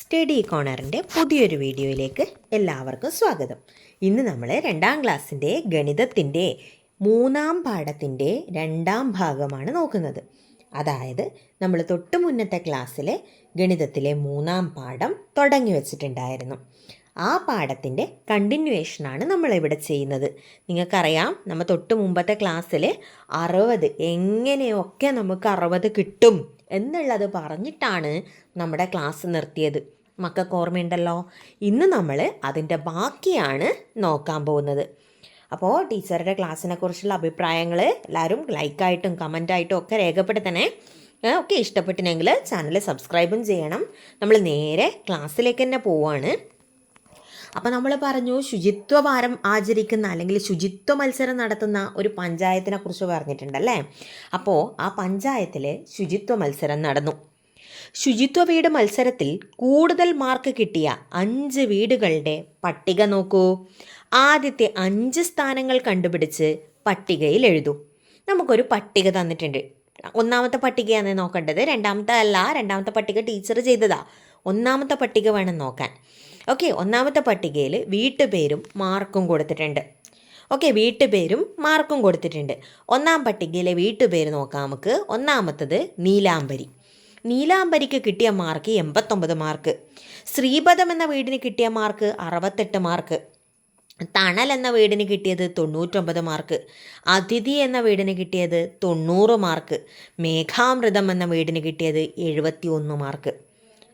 Study കോർണറിൻ്റെ പുതിയൊരു വീഡിയോയിലേക്ക് എല്ലാവർക്കും സ്വാഗതം. ഇന്ന് നമ്മൾ 2ാം ക്ലാസ്സിൻ്റെ ഗണിതത്തിൻ്റെ 3ാം പാഠത്തിൻ്റെ 2ാം ഭാഗമാണ് നോക്കുന്നത്. അതായത് നമ്മൾ തൊട്ട് മുന്നത്തെ ക്ലാസ്സിലെ ഗണിതത്തിലെ 3ാം പാഠം തുടങ്ങി വച്ചിട്ടുണ്ടായിരുന്നു. ആ പാഠത്തിൻ്റെ കണ്ടിന്യൂവേഷനാണ് നമ്മളിവിടെ ചെയ്യുന്നത്. നിങ്ങൾക്കറിയാം, നമ്മൾ തൊട്ട് മുമ്പത്തെ ക്ലാസ്സിൽ 60 എങ്ങനെയൊക്കെ നമുക്ക് 60 കിട്ടും എന്നുള്ളത് പറഞ്ഞിട്ടാണ് നമ്മുടെ ക്ലാസ് നിർത്തിയത്. മക്കൾക്ക് ഓർമ്മയുണ്ടല്ലോ. ഇന്ന് നമ്മൾ അതിൻ്റെ ബാക്കിയാണ് നോക്കാൻ പോകുന്നത്. അപ്പോൾ ടീച്ചറുടെ ക്ലാസ്സിനെ കുറിച്ചുള്ള അഭിപ്രായങ്ങൾ എല്ലാവരും ലൈക്കായിട്ടും കമൻറ്റായിട്ടും ഒക്കെ രേഖപ്പെടുത്തണേ. ഓക്കെ, ഇഷ്ടപ്പെട്ടിനെങ്കിൽ ചാനൽ സബ്സ്ക്രൈബും ചെയ്യണം. നമ്മൾ നേരെ ക്ലാസ്സിലേക്ക് തന്നെ പോവുകയാണ്. അപ്പോൾ നമ്മൾ പറഞ്ഞു, ശുചിത്വ വാരം ആചരിക്കുന്ന അല്ലെങ്കിൽ ശുചിത്വ മത്സരം നടത്തുന്ന ഒരു പഞ്ചായത്തിനെ കുറിച്ച് പറഞ്ഞിട്ടുണ്ടല്ലേ. അപ്പോൾ ആ പഞ്ചായത്തിൽ ശുചിത്വ മത്സരം നടന്നു. ശുചിത്വ വീട് മത്സരത്തിൽ കൂടുതൽ മാർക്ക് കിട്ടിയ 5 വീടുകളുടെ പട്ടിക നോക്കൂ. ആദ്യത്തെ 5 സ്ഥാനങ്ങൾ കണ്ടുപിടിച്ച് പട്ടികയിൽ എഴുതൂ. നമുക്കൊരു പട്ടിക തന്നിട്ടുണ്ട്. ഒന്നാമത്തെ പട്ടികയാണ് നോക്കേണ്ടത്, രണ്ടാമത്തെ പട്ടിക ടീച്ചർ ചെയ്തതാ. ഒന്നാമത്തെ പട്ടിക വേണം നോക്കാൻ. ഓക്കെ, ഒന്നാമത്തെ പട്ടികയിൽ വീട്ടുപേരും മാർക്കും കൊടുത്തിട്ടുണ്ട്. ഒന്നാം പട്ടികയിലെ വീട്ടുപേര് നോക്കാം നമുക്ക്. ഒന്നാമത്തത് നീലാംബരി. നീലാംബരിക്ക് കിട്ടിയ മാർക്ക് 89 മാർക്ക്. ശ്രീപദം എന്ന വീടിന് കിട്ടിയ മാർക്ക് 68 മാർക്ക്. തണൽ എന്ന വീടിന് കിട്ടിയത് 99 മാർക്ക്. അതിഥി എന്ന വീടിന് കിട്ടിയത് 90 മാർക്ക്. മേഘാമൃതം എന്ന വീടിന് കിട്ടിയത് 71 മാർക്ക്.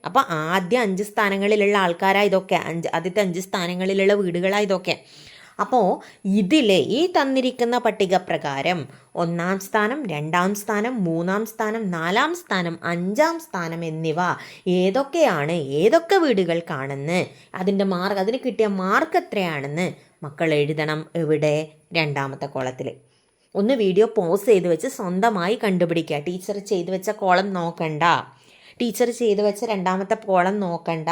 അപ്പോൾ ആദ്യ 5 സ്ഥാനങ്ങളിലുള്ള ആൾക്കാരായതൊക്കെ, ആദ്യത്തെ 5 സ്ഥാനങ്ങളിലുള്ള വീടുകളായതൊക്കെ. അപ്പോൾ ഇതിൽ ഈ തന്നിരിക്കുന്ന പട്ടിക പ്രകാരം 1ാം സ്ഥാനം, 2ാം സ്ഥാനം, 3ാം സ്ഥാനം, 4ാം സ്ഥാനം, 5ാം സ്ഥാനം എന്നിവ ഏതൊക്കെ വീടുകൾക്കാണെന്ന്, അതിന് കിട്ടിയ മാർക്ക് എത്രയാണെന്ന് മക്കൾ എഴുതണം. എവിടെ? 2ാമത്തെ കോളത്തിൽ. ഒന്ന് വീഡിയോ പോസ് ചെയ്ത് വെച്ച് സ്വന്തമായി കണ്ടുപിടിക്കുക. ടീച്ചർ ചെയ്ത് വെച്ച കോളം നോക്കണ്ട. ടീച്ചർ ചെയ്ത് വെച്ച 2ാമത്തെ കോളം നോക്കണ്ട.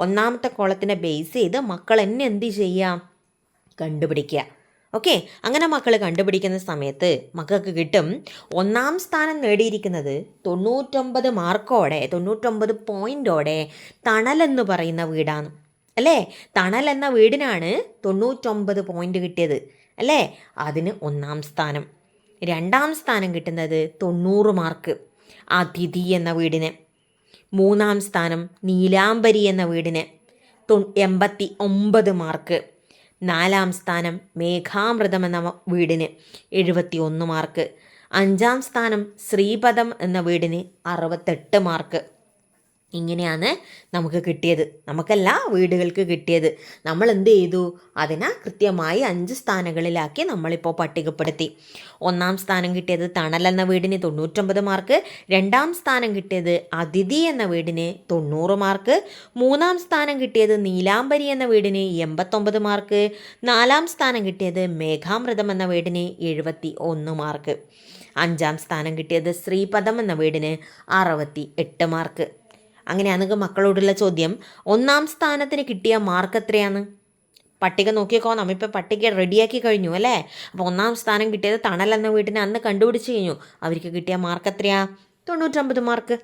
1ാമത്തെ കോളത്തിനെ ബേസ് ചെയ്ത് മക്കൾ എന്നെ എന്ത് ചെയ്യുക? കണ്ടുപിടിക്കുക. ഓക്കെ, അങ്ങനെ മക്കൾ കണ്ടുപിടിക്കുന്ന സമയത്ത് മക്കൾക്ക് കിട്ടും 1ാം സ്ഥാനം നേടിയിരിക്കുന്നത് 99 മാർക്കോടെ, 99 പോയിൻ്റോടെ തണൽ എന്ന് പറയുന്ന വീടാണ് അല്ലേ. തണൽ എന്ന വീടിനാണ് 99 പോയിൻ്റ് കിട്ടിയത് അല്ലേ. അതിന് 1ാം സ്ഥാനം. 2ാം സ്ഥാനം കിട്ടുന്നത് 90 മാർക്ക് അതിഥി എന്ന വീടിന്. 3ാം സ്ഥാനം നീലാംബരി എന്ന വീടിന് 89 മാർക്ക്. 4ാം സ്ഥാനം മേഘാമൃതം എന്ന വീടിന് 71 മാർക്ക്. 5ാം സ്ഥാനം ശ്രീപദം എന്ന വീടിന് 68 മാർക്ക്. ഇങ്ങനെയാണ് നമുക്ക് കിട്ടിയത്. നമുക്കെല്ലാ വീടുകൾക്ക് കിട്ടിയത്. നമ്മൾ എന്ത് ചെയ്തു? അതിനെ കൃത്യമായി 5 സ്ഥാനങ്ങളിലാക്കി നമ്മളിപ്പോൾ പട്ടികപ്പെടുത്തി. 1ാം സ്ഥാനം കിട്ടിയത് തണൽ എന്ന വീടിന് 99 മാർക്ക്. 2ാം സ്ഥാനം കിട്ടിയത് അതിഥി എന്ന വീടിന് 90 മാർക്ക്. 3ാം സ്ഥാനം കിട്ടിയത് നീലാംബരി എന്ന വീടിന് 89 മാർക്ക്. 4ാം സ്ഥാനം കിട്ടിയത് മേഘാമൃതം എന്ന വീടിന് 71 മാർക്ക്. 5ാം സ്ഥാനം കിട്ടിയത് ശ്രീപദം എന്ന വീടിന് 68 മാർക്ക്. അങ്ങനെയാണ് മക്കളോടുള്ള ചോദ്യം. 1ാം സ്ഥാനത്തിന് കിട്ടിയ മാർക്ക് എത്രയാണ്? പട്ടിക നോക്കിയേക്കോ. നമ്മളിപ്പോൾ പട്ടിക റെഡിയാക്കി കഴിഞ്ഞു അല്ലേ. അപ്പോൾ 1ാം സ്ഥാനം കിട്ടിയത് തണൽ എന്ന വീട്ടിനെ അന്ന് കണ്ടുപിടിച്ച് കഴിഞ്ഞു. അവർക്ക് കിട്ടിയ മാർക്ക് എത്രയാ? 99 മാർക്ക്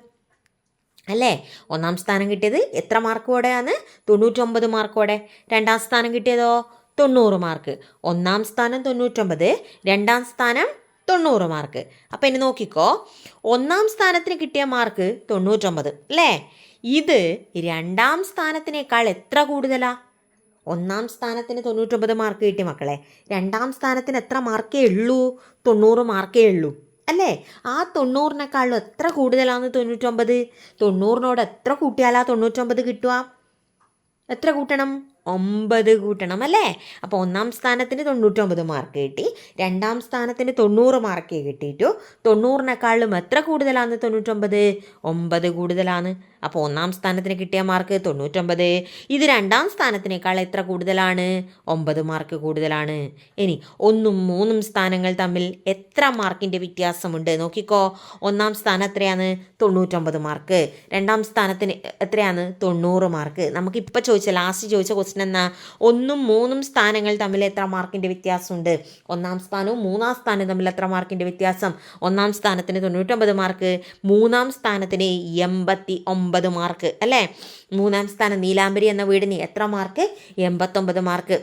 അല്ലേ. 1ാം സ്ഥാനം കിട്ടിയത് എത്ര മാർക്കോടെയാണ്? 99 മാർക്കോടെ. 2ാം സ്ഥാനം കിട്ടിയതോ 90 മാർക്ക്. 1ാം സ്ഥാനം 99, 2ാം സ്ഥാനം 90 മാർക്ക്. അപ്പോൾ ഇനി നോക്കിക്കോ, 1ാം സ്ഥാനത്തിന് കിട്ടിയ മാർക്ക് 99 അല്ലേ. ഇത് 2ാം സ്ഥാനത്തിനേക്കാൾ എത്ര കൂടുതലാ? 1ാം സ്ഥാനത്തിന് 99 മാർക്ക് കിട്ടി മക്കളെ. 2ാം സ്ഥാനത്തിന് എത്ര മാർക്കേ ഉള്ളൂ? 90 മാർക്കേ ഉള്ളൂ അല്ലേ. ആ 90-നേക്കാളും എത്ര കൂടുതലാണ് 99? 90-നോട് എത്ര കൂട്ടിയാലാ 99 കിട്ടുക? എത്ര കൂട്ടണം? 9 കൂട്ടണം അല്ലേ. അപ്പോൾ 1ാം സ്ഥാനത്തിന് 99 മാർക്ക് കിട്ടി. 2ാം സ്ഥാനത്തിന് 90 മാർക്ക് കിട്ടിയിട്ടു 90-നേക്കാളും എത്ര കൂടുതലാണ് 99? 9 കൂടുതലാണ്. അപ്പോൾ 1ാം സ്ഥാനത്തിന് കിട്ടിയ മാർക്ക് 99. ഇത് 2ാം സ്ഥാനത്തിനേക്കാൾ എത്ര കൂടുതലാണ്? 9 മാർക്ക് കൂടുതലാണ്. ഇനി 1ഉം 3ഉം സ്ഥാനങ്ങൾ തമ്മിൽ എത്ര മാർക്കിൻ്റെ വ്യത്യാസമുണ്ട് നോക്കിക്കോ. 1ാം സ്ഥാനം എത്രയാണ്? 99 മാർക്ക്. 2ാം സ്ഥാനത്തിന് എത്രയാണ്? 90 മാർക്ക്. നമുക്കിപ്പോൾ ലാസ്റ്റ് ചോദിച്ച ക്വസ്റ്റ്യൻ എന്നാ? 1ഉം 3ഉം സ്ഥാനങ്ങൾ തമ്മിൽ എത്ര മാർക്കിൻ്റെ വ്യത്യാസമുണ്ട്? 1ാം സ്ഥാനവും 3ാം സ്ഥാനവും തമ്മിൽ എത്ര മാർക്കിൻ്റെ വ്യത്യാസം? 1ാം സ്ഥാനത്തിന് 99 മാർക്ക്, 3ാം സ്ഥാനത്തിന് 89 50 മാർക്ക് അല്ലേ. 3-ാം സ്ഥാനം നീലാംബരി എന്ന വീടിന് എത്ര മാർക്ക്? 89 മാർക്ക്.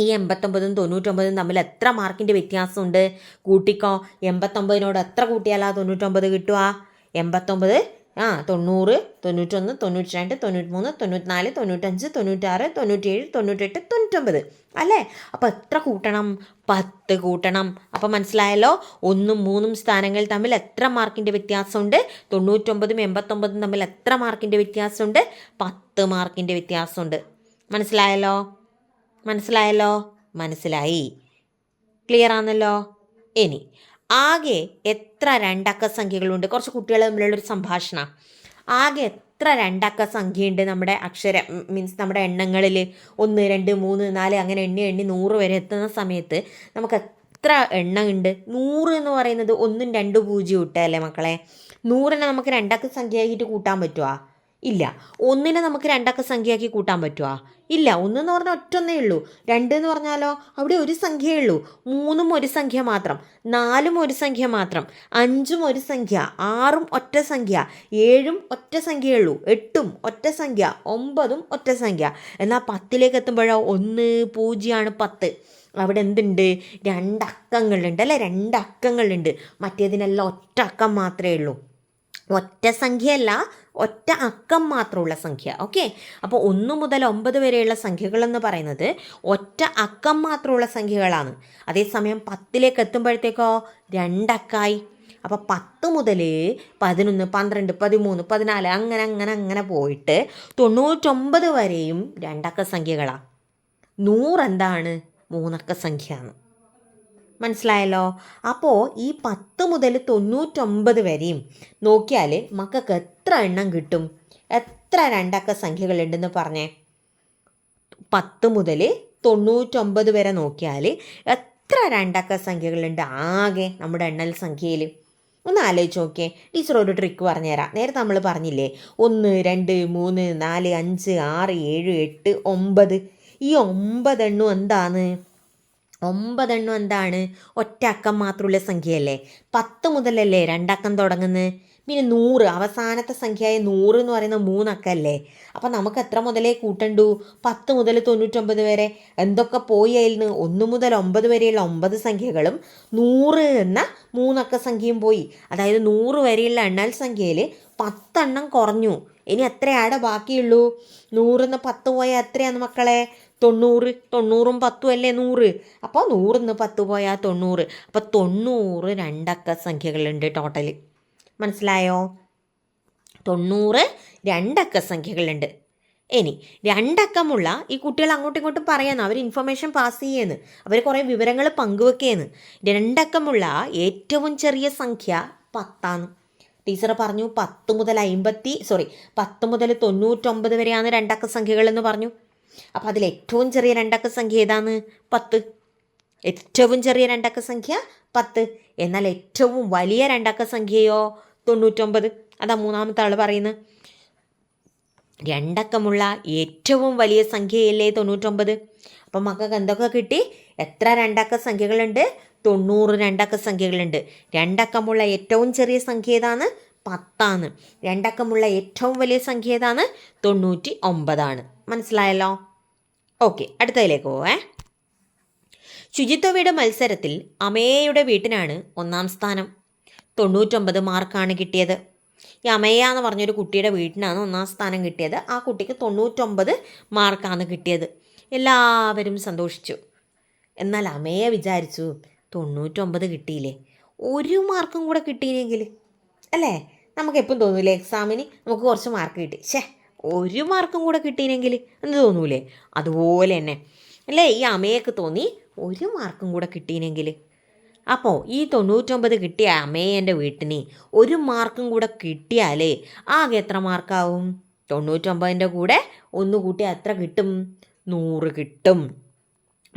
ഈ 89-ഉം 99-ഉം തമ്മിൽ എത്ര മാർക്കിൻ്റെ വ്യത്യാസമുണ്ട്? കൂട്ടിക്കോ. 89-നോട് എത്ര കൂട്ടിയാലാ 99 കിട്ടുക? 89 90, 91, 92, 93, 94, 95, 96, 97, 98, 99 അല്ലേ. അപ്പോൾ എത്ര കൂട്ടണം? 10 കൂട്ടണം. അപ്പോൾ മനസ്സിലായല്ലോ 1ഉം 3ഉം സ്ഥാനങ്ങൾ തമ്മിൽ എത്ര മാർക്കിൻ്റെ വ്യത്യാസമുണ്ട്? 99-ഉം 89-ഉം തമ്മിൽ എത്ര മാർക്കിൻ്റെ വ്യത്യാസമുണ്ട്? 10 മാർക്കിൻ്റെ വ്യത്യാസമുണ്ട്. മനസ്സിലായല്ലോ? മനസ്സിലായി. ക്ലിയർ ആണല്ലോ. ഇനി ആകെ എത്ര രണ്ടക്ക സംഖ്യകളുണ്ട്? കുറച്ച് കുട്ടികൾ തമ്മിലുള്ളൊരു സംഭാഷണം. ആകെ എത്ര രണ്ടക്ക സംഖ്യയുണ്ട് നമ്മുടെ മീൻസ് നമ്മുടെ എണ്ണങ്ങളിൽ? 1, 2, 3, 4 അങ്ങനെ എണ്ണി 100 വരെ എത്തുന്ന സമയത്ത് നമുക്ക് എത്ര എണ്ണം ഉണ്ട്? 100 എന്ന് പറയുന്നത് 1ഉം 2 പൂജ്യം ഇട്ടല്ലേ മക്കളെ. 100നെ നമുക്ക് രണ്ടക്ക സംഖ്യയാക്കിയിട്ട് കൂട്ടാൻ പറ്റുമോ? ഇല്ല. 1നെ നമുക്ക് രണ്ടക്ക സംഖ്യയാക്കി കൂട്ടാൻ പറ്റുമോ? ഇല്ല. 1 എന്ന് പറഞ്ഞാൽ ഒറ്റൊന്നേ ഉള്ളൂ. 2 എന്ന് പറഞ്ഞാലോ അവിടെ ഒരു സംഖ്യയേ ഉള്ളൂ. 3ഉം ഒരു സംഖ്യ മാത്രം, 4ഉം ഒരു സംഖ്യ മാത്രം, 5ഉം ഒരു സംഖ്യ, 6ഉം ഒറ്റ സംഖ്യ, 7ഉം ഒറ്റ സംഖ്യയേ ഉള്ളൂ, 8ഉം ഒറ്റ സംഖ്യ, 9ഉം ഒറ്റ സംഖ്യ. എന്നാൽ 10ലേക്ക് എത്തുമ്പോഴോ 1, 0 10. അവിടെ എന്തുണ്ട്? 2 അക്കങ്ങളുണ്ട് അല്ലേ. 2 അക്കങ്ങളുണ്ട്. മറ്റേതിനെല്ലാം ഒറ്റ അക്കം മാത്രമേ ഉള്ളൂ. ഒറ്റ സംഖ്യയല്ല, ഒറ്റ അക്കം മാത്രമുള്ള സംഖ്യ. ഓക്കെ. അപ്പോൾ 1 മുതൽ 9 വരെയുള്ള സംഖ്യകളെന്ന് പറയുന്നത് ഒറ്റ അക്കം മാത്രമുള്ള സംഖ്യകളാണ്. അതേസമയം 10ലേക്ക് എത്തുമ്പോഴത്തേക്കോ 2 അക്കമായി. അപ്പോൾ 10 മുതൽ 11, 12, 13, 14 അങ്ങനെ പോയിട്ട് 99 വരെയും 2 അക്ക സംഖ്യകളാണ്. 100 എന്താണ്? 3 അക്ക സംഖ്യയാണ്. മനസ്സിലായല്ലോ. അപ്പോൾ ഈ 10 മുതൽ 99 വരെയും നോക്കിയാൽ മക്കൾക്ക് എത്ര എണ്ണം കിട്ടും? എത്ര രണ്ടക്ക സംഖ്യകളുണ്ടെന്ന് പറഞ്ഞേ. 10 മുതൽ 99 വരെ നോക്കിയാൽ എത്ര രണ്ടക്ക സംഖ്യകളുണ്ട് ആകെ നമ്മുടെ എണ്ണൽ സംഖ്യയിൽ? ഒന്ന് ആലോചിച്ച് നോക്കിയേ. ടീച്ചർ ഒരു ട്രിക്ക് പറഞ്ഞുതരാം. നേരത്തെ നമ്മൾ പറഞ്ഞില്ലേ 1, 2, 3, 4, 5, 6, 7, 8, 9. ഈ 9 എണ്ണം എന്താണ്? 9 എണ്ണം എന്താണ്? ഒറ്റ അക്കം മാത്രമുള്ള സംഖ്യയല്ലേ. 10 മുതലല്ലേ രണ്ടക്കം തുടങ്ങുന്നത്. പിന്നെ 100 അവസാനത്തെ സംഖ്യയായ 100 എന്ന് പറയുന്ന 3 അക്കല്ലേ. അപ്പം നമുക്ക് എത്ര മുതലേ കൂട്ടണ്ടു? 10 മുതൽ 99 വരെ. എന്തൊക്കെ പോയി അതിൽ നിന്ന്? 1 മുതൽ 9 വരെയുള്ള 9 സംഖ്യകളും 100 എന്ന 3 അക്ക സംഖ്യയും പോയി. അതായത് 100 വരെയുള്ള എണ്ണൽ സംഖ്യയിൽ 10 എണ്ണം കുറഞ്ഞു. ഇനി എത്രയാണ് ബാക്കിയുള്ളൂ? 100 10 പോയാൽ എത്രയാണ് മക്കളെ? 90. 90ഉം 10ഉം അല്ലേ 100. അപ്പോൾ 100 10 പോയാൽ 90. അപ്പോൾ 90 രണ്ടക്ക സംഖ്യകളുണ്ട് ടോട്ടൽ. മനസ്സിലായോ? 90 രണ്ടക്ക സംഖ്യകളുണ്ട്. ഇനി രണ്ടക്കമുള്ള ഈ കുട്ടികൾ അങ്ങോട്ടും ഇങ്ങോട്ടും പറയാന്ന്, അവർ ഇൻഫർമേഷൻ പാസ് ചെയ്യുന്നു, അവർ കുറേ വിവരങ്ങൾ പങ്കുവെക്കുകയെന്ന്. രണ്ടക്കമുള്ള ഏറ്റവും ചെറിയ സംഖ്യ 10ആണ്. ടീച്ചർ പറഞ്ഞു 10 മുതൽ 99 വരെയാണ് രണ്ടക്ക സംഖ്യകളെന്ന് പറഞ്ഞു. അപ്പോൾ അതിൽ ഏറ്റവും ചെറിയ രണ്ടക്ക സംഖ്യ ഏതാണ്? 10. ഏറ്റവും ചെറിയ രണ്ടക്ക സംഖ്യ 10. എന്നാൽ ഏറ്റവും വലിയ രണ്ടക്ക സംഖ്യയോ 99. അതാ മൂന്നാമത്തെ ആൾ പറയുന്നത്. രണ്ടക്കമുള്ള ഏറ്റവും വലിയ സംഖ്യയല്ലേ 99. അപ്പം മക്കൾക്ക് എന്തൊക്കെ കിട്ടി? എത്ര രണ്ടക്ക സംഖ്യകളുണ്ട്? 90 രണ്ടക്ക സംഖ്യകളുണ്ട്. രണ്ടക്കമുള്ള ഏറ്റവും ചെറിയ സംഖ്യ ഏതാണ്? 10ആണ്. രണ്ടക്കമുള്ള ഏറ്റവും വലിയ സംഖ്യ ഏതാണ്? 99ആണ്. മനസ്സിലായല്ലോ. ഓക്കെ, അടുത്തതിലേക്ക് പോവേ. ശുചിത്വ വീട് മത്സരത്തിൽ അമേയയുടെ വീട്ടിനാണ് 1ാം സ്ഥാനം. 99 മാർക്കാണ് കിട്ടിയത്. ഈ അമേയ എന്ന് പറഞ്ഞൊരു കുട്ടിയുടെ വീട്ടിനാണ് 1ാം സ്ഥാനം കിട്ടിയത്. ആ കുട്ടിക്ക് 99 മാർക്കാണ് കിട്ടിയത്. എല്ലാവരും സന്തോഷിച്ചു. എന്നാൽ അമേയ വിചാരിച്ചു 99 കിട്ടിയില്ലേ, 1 മാർക്കും കൂടെ കിട്ടിയില്ലെങ്കിൽ അല്ലേ. നമുക്ക് എപ്പം തോന്നൂലേ എക്സാമിന് നമുക്ക് കുറച്ച് മാർക്ക് കിട്ടി, 1 മാർക്കും കൂടെ കിട്ടിയില്ലെങ്കിൽ എന്ന് തോന്നൂലേ. അതുപോലെ തന്നെ അല്ലേ ഈ അമേയക്ക് തോന്നി 1 മാർക്കും കൂടെ കിട്ടിയില്ലെങ്കിൽ. അപ്പോൾ ഈ 99 കിട്ടിയ അമേയൻ്റെ വീട്ടിന് 1 മാർക്കും കൂടെ കിട്ടിയാലേ ആകെ എത്ര മാർക്കാവും? 99ൻ്റെ കൂടെ 1 കൂട്ടിയാൽ എത്ര കിട്ടും? 100 കിട്ടും.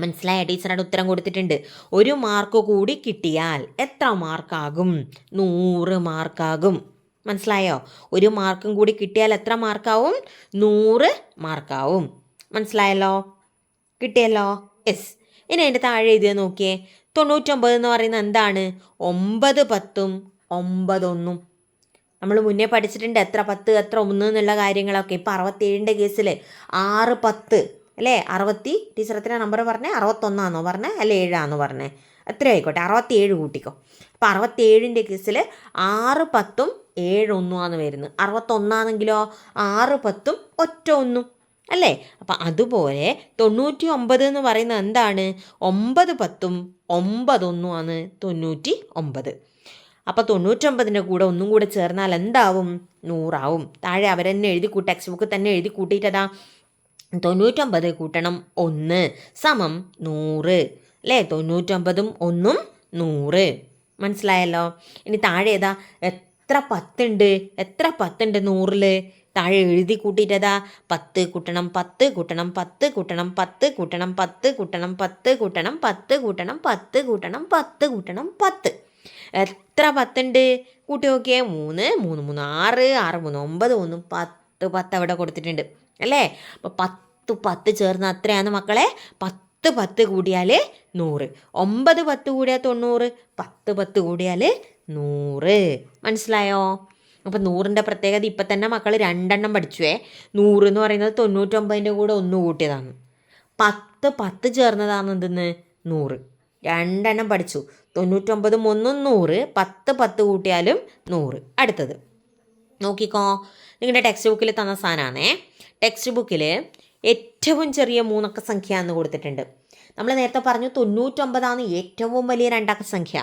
മനസ്സിലായ? ടീച്ചറുടെ ഉത്തരം കൊടുത്തിട്ടുണ്ട്. 1 മാർക്ക് കൂടി കിട്ടിയാൽ എത്ര മാർക്കാകും? 100 മാർക്കാകും. മനസ്സിലായോ? 1 മാർക്കും കൂടി കിട്ടിയാൽ എത്ര മാർക്കാവും? 100 മാർക്കാവും. മനസ്സിലായല്ലോ? കിട്ടിയല്ലോ? യെസ്. ഇനി അതിൻ്റെ താഴെ എഴുതിയത് നോക്കിയേ. 99 എന്ന് പറയുന്നത് എന്താണ്? 9 10ഉം 9 1ഉം. നമ്മൾ മുന്നേ പഠിച്ചിട്ടുണ്ട് എത്ര 10 എത്ര 1 എന്നുള്ള കാര്യങ്ങളൊക്കെ. ഇപ്പോൾ 67ൻ്റെ കേസിൽ 6 10 അല്ലേ, ടീച്ചർ എത്ര നമ്പർ പറഞ്ഞേ, 61 പറഞ്ഞേ അല്ലേ 7 പറഞ്ഞേ, എത്ര ആയിക്കോട്ടെ 67 കൂട്ടിക്കോ. അപ്പോൾ 67ൻ്റെ കേസിൽ 6 10 7 1 വരുന്നത്. 61 6 10 ഒറ്റ 1 അല്ലേ. അപ്പം അതുപോലെ 99 എന്ന് പറയുന്നത് എന്താണ്, 9 10 9 1 99. അപ്പോൾ 99ൻ്റെ കൂടെ ഒന്നും കൂടെ ചേർന്നാൽ എന്താവും, 100 ആവും. താഴെ അവരെന്നെ ടെക്സ്റ്റ് ബുക്ക് തന്നെ എഴുതി കൂട്ടിയിട്ടതാ 99 കൂട്ടണം 1 സമം 100 അല്ലേ. 99ഉം 1ഉം 100. മനസ്സിലായല്ലോ. ഇനി താഴെ ഏതാ, എത്ര 10 ഉണ്ട് 100ൽ, താഴെ എഴുതി കൂട്ടിയിട്ടതാ 10 കൂട്ടണം 10 കൂട്ടണം 10 കൂട്ടണം 10 കൂട്ടണം 10 കൂട്ടണം 10 കൂട്ടണം 10 കൂട്ടണം 10 കൂട്ടണം 10 കൂട്ടണം 10. എത്ര 10 ഉണ്ട്, കൂട്ടി നോക്കിയേ. 3 3 3 6 6 3 9 1 10 10 അവിടെ കൊടുത്തിട്ടുണ്ട് അല്ലേ. അപ്പോൾ 10 10 ചേർന്ന് അത്രയാണ് മക്കളെ, 10 10 കൂടിയാൽ 100. 9 10 കൂടിയാൽ 90, 10 10 കൂടിയാൽ 100. മനസ്സിലായോ. അപ്പോൾ 100ൻ്റെ പ്രത്യേകത ഇപ്പം തന്നെ മക്കൾ 2 എണ്ണം പഠിച്ചുവേ. 100 എന്ന് പറയുന്നത് 99ൻ്റെ കൂടെ 1 കൂട്ടിയതാണ്. 10 10 ചേർന്നതാണ് എന്തെന്ന്, 100. 2 എണ്ണം പഠിച്ചു. 99 1 100, 10 10 കൂട്ടിയാലും 100. അടുത്തത് നോക്കിക്കോ, നിങ്ങളുടെ ടെക്സ്റ്റ് ബുക്കിൽ തന്ന സാധനമാണേ. ടെക്സ്റ്റ് ബുക്കിൽ ഏറ്റവും ചെറിയ 3 അക്ക സംഖ്യ എന്ന് കൊടുത്തിട്ടുണ്ട്. നമ്മൾ നേരത്തെ പറഞ്ഞു 99 ഏറ്റവും വലിയ 2 അക്ക സംഖ്യ,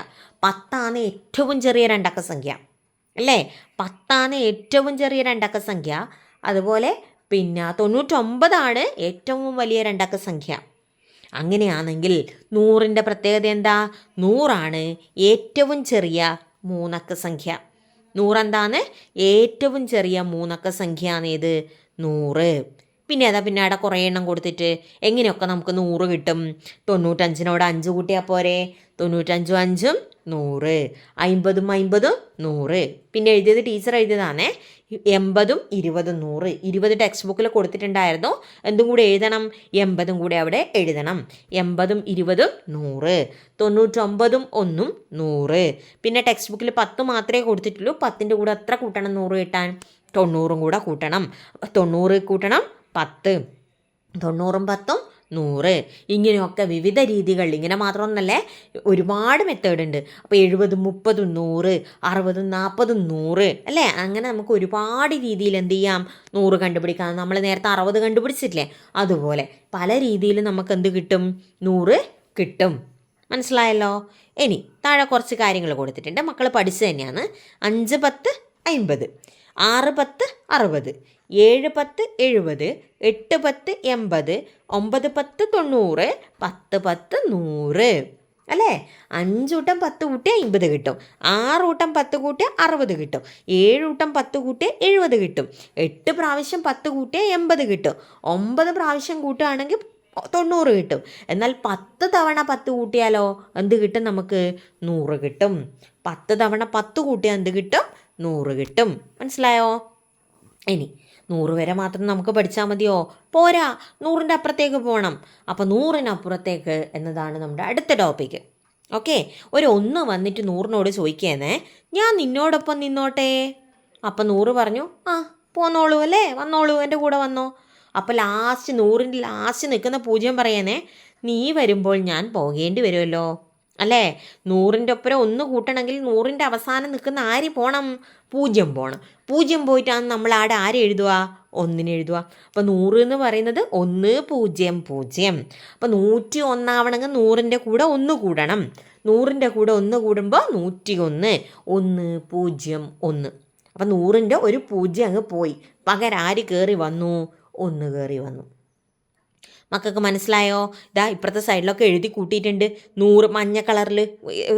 10 ഏറ്റവും ചെറിയ 2 അക്ക സംഖ്യ അല്ലേ. 10 ഏറ്റവും ചെറിയ 2 അക്ക സംഖ്യ, അതുപോലെ പിന്നെ 99 ഏറ്റവും വലിയ 2 അക്ക സംഖ്യ. അങ്ങനെയാണെങ്കിൽ 100ൻ്റെ പ്രത്യേകത എന്താ, 100 ഏറ്റവും ചെറിയ 3 അക്ക സംഖ്യ. 100 എന്താണ്, ഏറ്റവും ചെറിയ 3 അക്ക സംഖ്യയാണ് ഏത്, 100. പിന്നെ അതാ പിന്നെ അവിടെ കുറേ എണ്ണം കൊടുത്തിട്ട് എങ്ങനെയൊക്കെ നമുക്ക് 100 കിട്ടും. 95നോട് 5 കൂട്ടിയാൽ പോരെ, 95 5 100, 50 50 100. പിന്നെ എഴുതിയത് ടീച്ചർ എഴുതിയതാണേ, 80 20 100. 20 ടെക്സ്റ്റ് ബുക്കിൽ കൊടുത്തിട്ടുണ്ടായിരുന്നു, എന്തും കൂടെ എഴുതണം, 80 കൂടെ അവിടെ എഴുതണം. 80 20 100, 99 1 100. പിന്നെ ടെക്സ്റ്റ് ബുക്കിൽ 10 മാത്രമേ കൊടുത്തിട്ടുള്ളൂ. 10ൻ്റെ കൂടെ എത്ര കൂട്ടണം 100 കിട്ടാൻ, 90 കൂടെ കൂട്ടണം. 90 കൂട്ടണം 10, 90 10 100. ഇങ്ങനെയൊക്കെ വിവിധ രീതികൾ, ഇങ്ങനെ മാത്രമൊന്നല്ലേ, ഒരുപാട് മെത്തേഡ് ഉണ്ട്. അപ്പോൾ 70 30 100, 60 40 100 അല്ലേ. അങ്ങനെ നമുക്ക് ഒരുപാട് രീതിയിൽ എന്ത് ചെയ്യാം, 100 കണ്ടുപിടിക്കാം. നമ്മൾ നേരത്തെ 60 കണ്ടുപിടിച്ചിട്ടില്ലേ, അതുപോലെ പല രീതിയിൽ നമുക്ക് എന്ത് കിട്ടും, 100 കിട്ടും. മനസ്സിലായല്ലോ. ഇനി താഴെ കുറച്ച് കാര്യങ്ങൾ കൊടുത്തിട്ടുണ്ട്, മക്കൾ പഠിച്ചു തന്നെയാണ്. 5 10 50, 6 10 60, 7 10 70, 8 10 80, 9 10 90, 10 10 100 അല്ലേ. 5 കൂട്ടം 10 കൂട്ടിയാൽ 50 കിട്ടും. 6 കൂട്ടം 10 കൂട്ടിയാൽ 60 കിട്ടും. 7 കൂട്ടം 10 കൂട്ടിയാൽ 70 കിട്ടും. 8 പ്രാവശ്യം 10 കൂട്ടിയാൽ 80 കിട്ടും. 9 പ്രാവശ്യം കൂട്ടുകയാണെങ്കിൽ 90 കിട്ടും. എന്നാൽ 10 തവണ 10 കൂട്ടിയാലോ എന്ത് കിട്ടും, നമുക്ക് 100 കിട്ടും. 10 തവണ 10 കൂട്ടിയാൽ എന്ത് കിട്ടും, 100 കിട്ടും. മനസ്സിലായോ. ഇനി 100 വരെ മാത്രം നമുക്ക് പഠിച്ചാൽ മതിയോ, പോരാ, 100ൻ്റെ അപ്പുറത്തേക്ക് പോകണം. അപ്പോൾ 100-നപ്പുറത്തേക്ക് എന്നതാണ് നമ്മുടെ അടുത്ത ടോപ്പിക്ക്. ഓക്കെ. ഒരു 1 വന്നിട്ട് 100നോട് ചോദിക്കുകയെന്നേ, ഞാൻ നിന്നോടൊപ്പം നിന്നോട്ടെ. അപ്പം 100 പറഞ്ഞു, ആ പോന്നോളൂ അല്ലേ, വന്നോളൂ, എൻ്റെ കൂടെ വന്നോ. അപ്പോൾ ലാസ്റ്റ് 100ൻ്റെ ലാസ്റ്റ് നിൽക്കുന്ന 0 പറയുന്നേ, നീ വരുമ്പോൾ ഞാൻ പോകേണ്ടി വരുമല്ലോ അല്ലേ. 100ൻ്റെ ഒപ്പം 1 കൂട്ടണമെങ്കിൽ 100ൻ്റെ അവസാനം നിൽക്കുന്ന ആര് പോകണം, 0 പോകണം. 0 പോയിട്ടാണ് നമ്മൾ ആടെ ആര് എഴുതുക, 1 എഴുതുക. അപ്പോൾ 100 എന്ന് പറയുന്നത് 1 0 0. അപ്പോൾ 101 ആവണമെങ്കിൽ 100ൻ്റെ കൂടെ 1 കൂടണം. 100ൻ്റെ കൂടെ 1 കൂടുമ്പോൾ 101, 1 0 1. അപ്പോൾ 100ൻ്റെ ഒരു 0 അങ്ങ് പോയി, പകരം ആര് കയറി വന്നു, 1 കയറി വന്നു. മക്കൾക്ക് മനസ്സിലായോ. ഇതാ ഇപ്പുറത്തെ സൈഡിലൊക്കെ എഴുതി കൂട്ടിയിട്ടുണ്ട്. 100 മഞ്ഞ കളറിൽ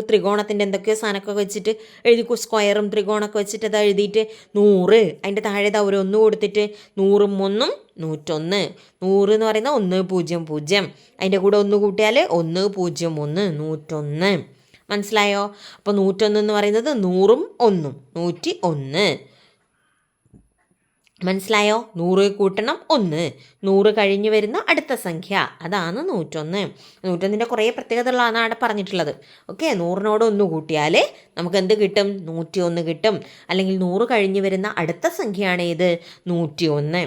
ത്രികോണത്തിൻ്റെ എന്തൊക്കെയോ സാധനമൊക്കെ വെച്ചിട്ട് എഴുതി, സ്ക്വയറും ത്രികോണമൊക്കെ വെച്ചിട്ട് അത് എഴുതിയിട്ട് 100, അതിൻ്റെ താഴെ ഇതാ ഒരു 1 കൊടുത്തിട്ട് 100 1 101. 100 എന്ന് പറയുന്നത് 1 0 0, അതിൻ്റെ കൂടെ 1 കൂട്ടിയാൽ 1 0 1 101. മനസ്സിലായോ. അപ്പോൾ 101 എന്ന് പറയുന്നത് 100ഉം 1ഉം 101. മനസ്സിലായോ? 100 കൂട്ടണം 1, 100 കഴിഞ്ഞ് വരുന്ന അടുത്ത സംഖ്യ, അതാണ് 101. 101ൻ്റെ കുറേ പ്രത്യേകതകളാണ് അവിടെ പറഞ്ഞിട്ടുള്ളത്. ഓക്കെ, 100നോട് 1 കൂട്ടിയാൽ നമുക്ക് എന്ത് കിട്ടും? 101 കിട്ടും. അല്ലെങ്കിൽ 100 കഴിഞ്ഞ് വരുന്ന അടുത്ത സംഖ്യയാണ് ഏത്? 101.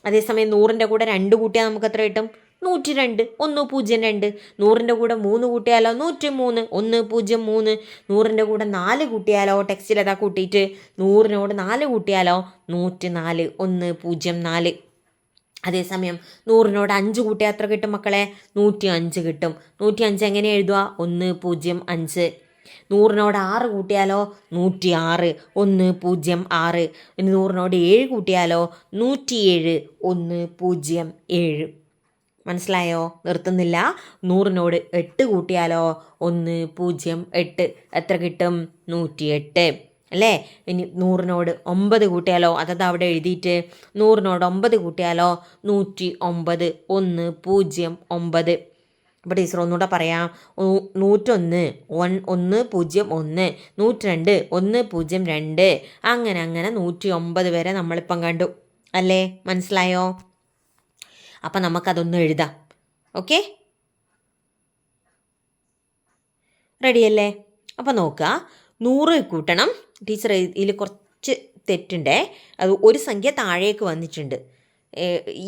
അതേസമയം 100ൻ്റെ കൂടെ 2 കൂട്ടിയാൽ നമുക്ക് എത്ര കിട്ടും? 102. 102. 100ൻ്റെ കൂടെ 3 കൂട്ടിയാലോ? 103. 103. 100ൻ്റെ കൂടെ 4 കൂട്ടിയാലോ? ടെക്സ്റ്റിൽ അതാ കൂട്ടിയിട്ട് 100നോട് 4 കൂട്ടിയാലോ? 104. 104. അതേസമയം 100നോട് 5 കൂട്ടിയാൽ എത്ര കിട്ടും മക്കളെ? 105 കിട്ടും. 105 എങ്ങനെ എഴുതുക? 105. 100നോട് 6 കൂട്ടിയാലോ? 106. 106. ഇനി 100നോട് 7 കൂട്ടിയാലോ? 107. 107. മനസ്സിലായോ? നിർത്തുന്നില്ല. 100നോട് 8 കൂട്ടിയാലോ? 108. എത്ര കിട്ടും? 108 അല്ലേ? ഇനി 100നോട് 9 കൂട്ടിയാലോ? അതത് അവിടെ എഴുതിയിട്ട് 100നോട് 9 കൂട്ടിയാലോ? 109. 109. അപ്പോൾ ടീച്ചർ ഒന്നുകൂടെ പറയാം. 101 101, 102 102, അങ്ങനെ 109 വരെ നമ്മളിപ്പം കണ്ടു അല്ലേ? മനസ്സിലായോ? അപ്പം നമുക്കതൊന്ന് എഴുതാം. ഓക്കെ, റെഡിയല്ലേ? അപ്പം നോക്കുക, 100 കൂട്ടണം. ടീച്ചർ ഇതിൽ കുറച്ച് തെറ്റുണ്ടേ. അത് ഒരു സംഖ്യ താഴേക്ക് വന്നിട്ടുണ്ട്.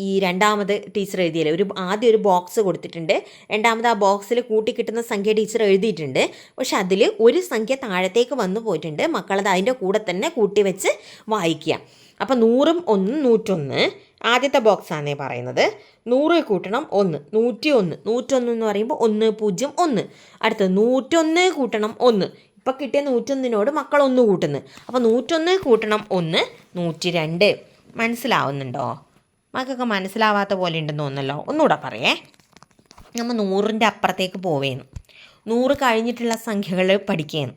ഈ രണ്ടാമത് ടീച്ചർ എഴുതിയല്ലേ, ആദ്യം ഒരു ബോക്സ് കൊടുത്തിട്ടുണ്ട്. രണ്ടാമത് ആ ബോക്സിൽ കൂട്ടിക്കിട്ടുന്ന സംഖ്യ ടീച്ചർ എഴുതിയിട്ടുണ്ട്. പക്ഷെ അതിൽ ഒരു സംഖ്യ താഴത്തേക്ക് വന്നു പോയിട്ടുണ്ട്. മക്കളത് അതിൻ്റെ കൂടെ തന്നെ കൂട്ടി വെച്ച് വായിക്കുക. അപ്പം 100ഉം 1 101. ആദ്യത്തെ ബോക്സാണേ പറയുന്നത്. 100 കൂട്ടണം 1, 101. 101 എന്ന് പറയുമ്പോൾ 101. അടുത്തത് 101 കൂട്ടണം 1. ഇപ്പം കിട്ടിയ 101നോട് മക്കൾ 1 കൂട്ടുന്നു. അപ്പോൾ 101 കൂട്ടണം 1, 102. മനസ്സിലാവുന്നുണ്ടോ? മക്കൾക്ക് മനസ്സിലാവാത്ത പോലെ ഉണ്ടെന്ന് തോന്നല്ലോ. ഒന്നുകൂടെ പറയേ. നമ്മൾ 100ൻ്റെ അപ്പുറത്തേക്ക് പോവേന്നു. 100 കഴിഞ്ഞിട്ടുള്ള സംഖ്യകൾ പഠിക്കുകയാണ്.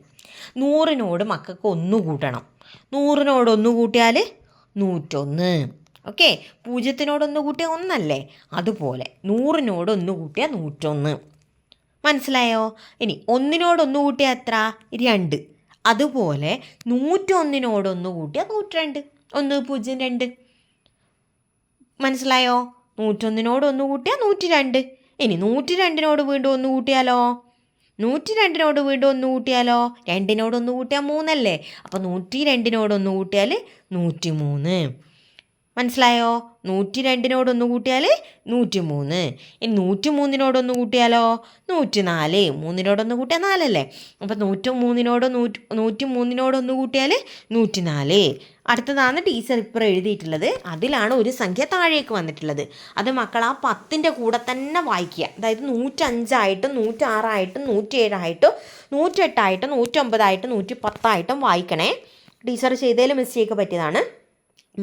100നോട് മക്കൾക്ക് 1 കൂട്ടണം. 100നോട് 1 കൂട്ടിയാൽ 101. ഓക്കെ, 0നോട് 1 കൂട്ടിയാൽ 1 അല്ലേ? അതുപോലെ 100നോട് 1 കൂട്ടിയാൽ 101. മനസ്സിലായോ? ഇനി 1നോട് 1 കൂട്ടിയാൽ എത്ര? 2. അതുപോലെ 101നോട് 1 കൂട്ടിയാൽ 102. 102. മനസ്സിലായോ? 101നോട് 1 കൂട്ടിയാൽ 102. ഇനി 102നോട് വീണ്ടും 1 കൂട്ടിയാലോ? 102നോട് വീണ്ടും 1 കൂട്ടിയാലോ? 2നോട് 1 കൂട്ടിയാൽ 3 അല്ലേ? അപ്പോൾ 102നോട് 1 കൂട്ടിയാൽ 103. മനസ്സിലായോ? 102നോട് 1 കൂട്ടിയാൽ 103. ഇനി 103നോട് 1 കൂട്ടിയാലോ? 104. 3നോട് 1 കൂട്ടിയാൽ 4 അല്ലേ? അപ്പോൾ 103നോട് 1 കൂട്ടിയാൽ 104. അടുത്തതാണ് ടീച്ചർ ഇപ്പോൾ എഴുതിയിട്ടുള്ളത്. അതിലാണ് ഒരു സംഖ്യ താഴേക്ക് വന്നിട്ടുള്ളത്. അത് മക്കൾ ആ 10ൻ്റെ കൂടെ തന്നെ വായിക്കുക. അതായത് 105 ആയിട്ടും 106 ആയിട്ടും 107 ആയിട്ടും 108 ആയിട്ടും 109 ആയിട്ടും 110 ആയിട്ടും വായിക്കണേ. ടീച്ചർ ചെയ്തതിൽ മിസ്റ്റേക്ക് പറ്റിയതാണ്.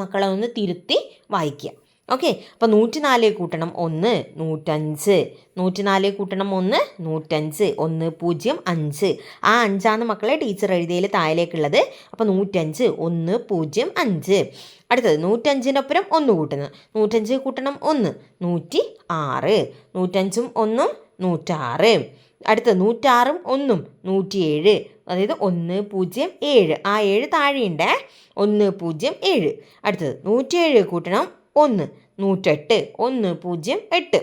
മക്കളെ ഒന്ന് തിരുത്തി വായിക്കുക. ഓക്കെ, അപ്പോൾ 104 കൂട്ടണം 1, 105. 104 കൂട്ടണം 1, 105. 105. ആ 5ആണ് മക്കളെ ടീച്ചർ എഴുതിയതിൽ താഴേക്കുള്ളത്. അപ്പോൾ 105 105. അടുത്തത് 105ൻ്റെ ഒപ്പം 1 കൂട്ടുന്നു. 105 കൂട്ടണം 1, 106. 105ഉം 1ഉം 106. അടുത്തത് 106ഉം 1ഉം 107. അതായത് 107. ആ 7 താഴെയുണ്ട്. 107. അടുത്തത് 107 കൂട്ടണം 1, 108. 108.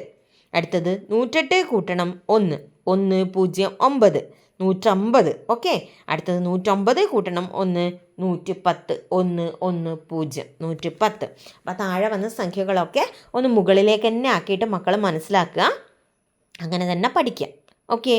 അടുത്തത് 108 കൂട്ടണം 1, 109. 150. ഓക്കെ, അടുത്തത് 109 കൂട്ടണം 1, 110. 110. 110. അപ്പോൾ താഴെ വന്ന സംഖ്യകളൊക്കെ ഒന്ന് മുകളിലേക്ക് തന്നെ ആക്കിയിട്ട് മക്കൾ മനസ്സിലാക്കുക. അങ്ങനെ തന്നെ പഠിക്കുക. ഓക്കെ,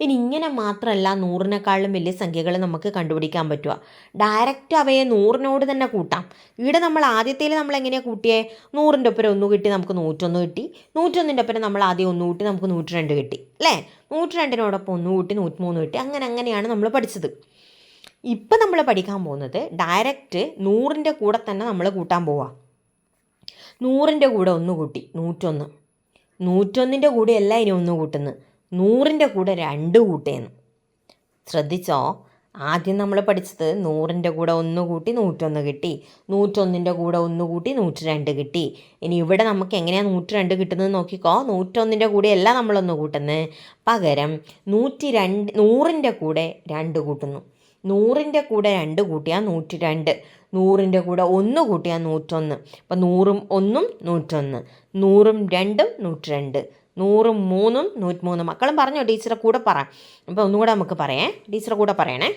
ഇനി ഇങ്ങനെ മാത്രമല്ല 100നെക്കാളും വലിയ സംഖ്യകൾ നമുക്ക് കണ്ടുപിടിക്കാൻ പറ്റുക. ഡയറക്റ്റ് അവയെ 100നോട് തന്നെ കൂട്ടാം. ഇവിടെ നമ്മൾ ആദ്യത്തേൽ നമ്മൾ എങ്ങനെയാണ് കൂട്ടിയേ? 100ൻ്റെ ഒപ്പം 1 കിട്ടി, നമുക്ക് 101 കിട്ടി. 101ൻ്റെ ഒപ്പം നമ്മൾ ആദ്യം 1 കൂട്ടി, നമുക്ക് 102 കിട്ടി അല്ലേ? 102നോടൊപ്പം 1 കൂട്ടി 103 കിട്ടി. അങ്ങനെയാണ് നമ്മൾ പഠിച്ചത്. ഇപ്പം നമ്മൾ പഠിക്കാൻ പോകുന്നത് ഡയറക്റ്റ് 100ൻ്റെ കൂടെ തന്നെ നമ്മൾ കൂട്ടാൻ പോവാം. 100ൻ്റെ കൂടെ 1 കൂട്ടി 101. 101ൻ്റെ കൂടെ അല്ല ഇനി 1 കൂട്ടുന്നു. 100ൻ്റെ കൂടെ 2 കൂട്ടേന്ന്. ശ്രദ്ധിച്ചോ? ആദ്യം നമ്മൾ പഠിച്ചത് 100ൻ്റെ കൂടെ 1 കൂട്ടി 101 കിട്ടി. 101ൻ്റെ കൂടെ 1 കൂട്ടി 102 കിട്ടി. ഇനി ഇവിടെ നമുക്ക് എങ്ങനെയാണ് 102 കിട്ടുന്നത് നോക്കിക്കോ. 101ൻ്റെ കൂടെ അല്ല നമ്മളൊന്ന് കൂട്ടുന്നത്. പകരം 100ൻ്റെ കൂടെ 2 കൂട്ടുന്നു. 100ൻ്റെ കൂടെ 2 കൂട്ടിയാൽ 102. 100ൻ്റെ കൂടെ 1 കൂട്ടിയാൽ 101. അപ്പം 100ഉം 1ഉം 101, 100ഉം 2ഉം 102, 100ഉം 3ഉം 103. മക്കളും പറഞ്ഞോ, ടീച്ചറെ കൂടെ പറ. അപ്പോൾ ഒന്നുകൂടെ നമുക്ക് പറയാം, ടീച്ചറെ കൂടെ പറയണേ.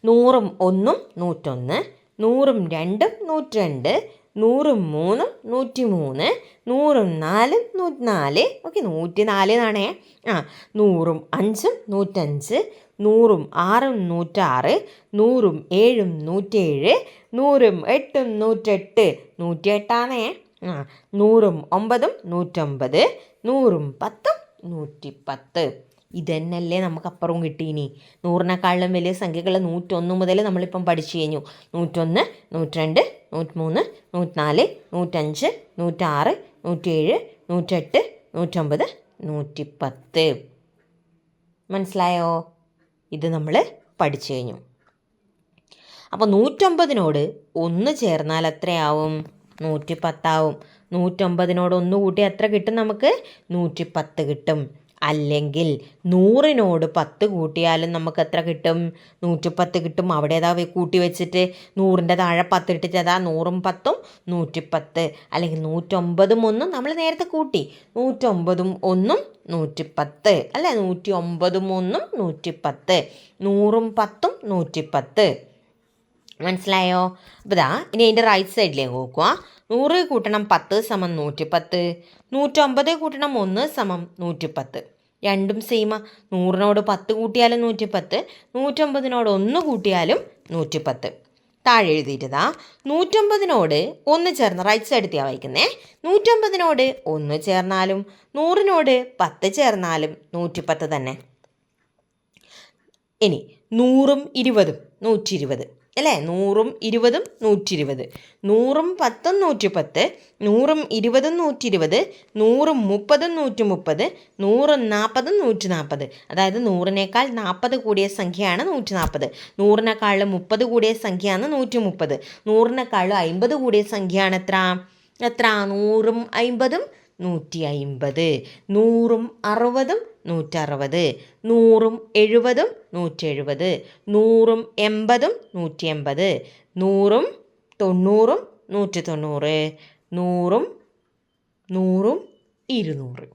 100ഉം 1ഉം 101, 100ഉം 2ഉം 102, 100ഉം 3ഉം 103, 100ഉം 4ഉം 104. ഓക്കെ, 104 എന്നാണേ. 100ഉം 5ഉം 105, 100ഉം 6ഉം 106, 100ഉം 7ഉം 107, 100ഉം 8ഉം 108. 108 100ഉം 9ഉം 109, 100ഉം 10ഉം 110. ഇതന്നെയല്ലേ നമുക്ക് അപ്പുറവും കിട്ടീനി. 100നെക്കാളും വലിയ സംഖ്യകൾ 101 മുതൽ നമ്മളിപ്പം പഠിച്ചു കഴിഞ്ഞു. 101, 102, 103, 104, 105, 106, 107, 108, 109, 110. മനസ്സിലായോ? ഇത് നമ്മൾ പഠിച്ചു കഴിഞ്ഞു. അപ്പോൾ 109നോട് 1 ചേർന്നാൽ എത്രയാവും? 110 ആവും. 109നോട് 1 കൂട്ടി എത്ര കിട്ടും നമുക്ക്? 110 കിട്ടും. അല്ലെങ്കിൽ 100നോട് 10 കൂട്ടിയാലും നമുക്ക് എത്ര കിട്ടും? 110 കിട്ടും. അവിടെ ഏതാ കൂട്ടി വെച്ചിട്ട് 100ൻ്റെ താഴെ 10 ഇട്ടിട്ട് അതാ 100ഉം 10ഉം 110. അല്ലെങ്കിൽ 109ഉം 1ഉം നമ്മൾ നേരത്തെ കൂട്ടി, 109ഉം 1ഉം 110 അല്ലേ? 109ഉം 1ഉം 110, 100ഉം 10ഉം 110. മനസ്സിലായോ? അപ്പോൾ ഇതാ ഇനി അതിൻ്റെ റൈറ്റ് സൈഡിലേക്ക് നോക്കുക. 100 കൂട്ടണം 10 സമം 110, 109 കൂട്ടണം 1 സമം 110. രണ്ടും സെയിമാ. 100നോട് 10 കൂട്ടിയാലും 110, 109നോട് 1 കൂട്ടിയാലും 110. താഴെ എഴുതിയിട്ടതാ 109നോട് 1 ചേർന്ന് റൈറ്റ് സൈഡ് എത്തിയാൽ വായിക്കുന്നേ. 109നോട് 1 ചേർന്നാലും 100നോട് 10 ചേർന്നാലും 110 തന്നെ. ഇനി 100ഉം 20ഉം 120 അല്ലേ? 100ഉം 20ഉം 120, 100ഉം 10ഉം 110, 100ഉം 20ഉം 120, 100ഉം 30ഉം 130, 100ഉം 40ഉം 140. അതായത് 100നേക്കാൾ 40 കൂടിയ സംഖ്യയാണ് 140, 100നേക്കാളും 30 കൂടിയ സംഖ്യയാണ് 130, 100നേക്കാളും 50 കൂടിയ സംഖ്യയാണ് എത്ര? 100ഉം 50ഉം 150, 100ഉം 60ഉം 160, 100ഉം 70ഉം 170, 100ഉം 80ഉം 180, 100ഉം 90ഉം 190, 100ഉം 100ഉം 200.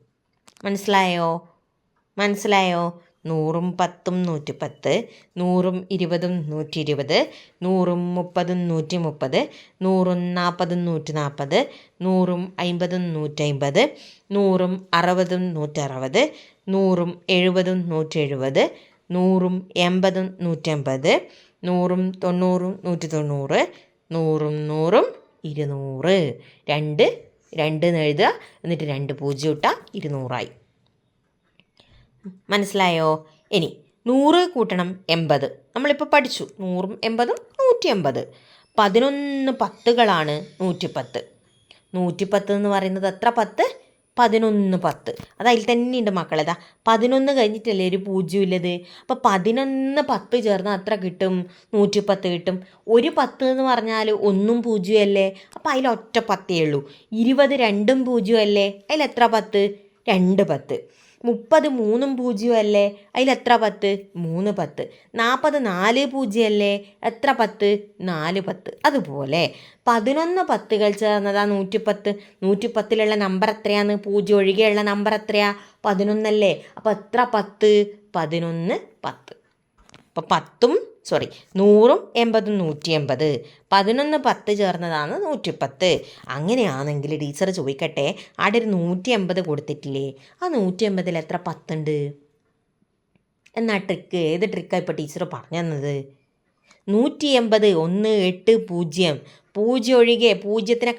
മനസ്സിലായോ? 100ഉം 10ഉം 110, 100ഉം 20ഉം 120, 100ഉം 30ഉം 130, 100ഉം 40ഉം 140, 100ഉം 50ഉം 150, 100ഉം 60ഉം 160, 100ഉം 70ഉം 170, 100ഉം 80ഉം 180, 100ഉം 90ഉം 190, 100ഉം 100ഉം 200. 2 എന്ന് എഴുതുക, എന്നിട്ട് 2 0 ഇട്ടാൽ 200ആയി. മനസ്സിലായോ? ഇനി 100 കൂട്ടണം 80. നമ്മളിപ്പോൾ പഠിച്ചു 100ഉം 80ഉം 180. 11 10കളാണ് 110. 110 എന്ന് പറയുന്നത് എത്ര 10? 11 10. അത് അതിൽ തന്നെ ഉണ്ട് മക്കളേതാ. 11 കഴിഞ്ഞിട്ടല്ലേ ഒരു 0 ഇല്ലത്. അപ്പോൾ 11 10 ചേർന്നാൽ എത്ര കിട്ടും? 110 കിട്ടും. ഒരു 10 എന്ന് പറഞ്ഞാൽ 1ഉം 0 അല്ലേ? അപ്പോൾ അതിൽ ഒറ്റ 10 ഉള്ളൂ. 20 2ഉം 0 അല്ലേ? അതിൽ എത്ര 10? 2 10. 30 3ഉം 0 അല്ലേ? അതിലെത്ര 10? 3 10. 40 4 0 അല്ലേ? എത്ര 10? 4 10. അതുപോലെ 11 10കൾ ചേർന്നതാ 110. 110ലുള്ള നമ്പർ എത്രയാണ്? 0 ഒഴികെയുള്ള നമ്പർ എത്രയാ? 11 അല്ലേ? അപ്പോൾ എത്ര 10? 11 10. അപ്പോൾ 100ഉം 80ഉം 180. 11 10 ചേർന്നതാണ് 110. അങ്ങനെയാണെങ്കിൽ ടീച്ചർ ചോദിക്കട്ടെ, അവിടെ ഒരു 180 കൊടുത്തിട്ടില്ലേ? ആ 180ൽ എത്ര 10 ഉണ്ട്? എന്നാ ട്രിക്ക് ഏത് ട്രിക്കാണ് ഇപ്പോൾ ടീച്ചർ പറഞ്ഞു തന്നത്? 180 1 8 0 0 ഒഴികെ 0നെ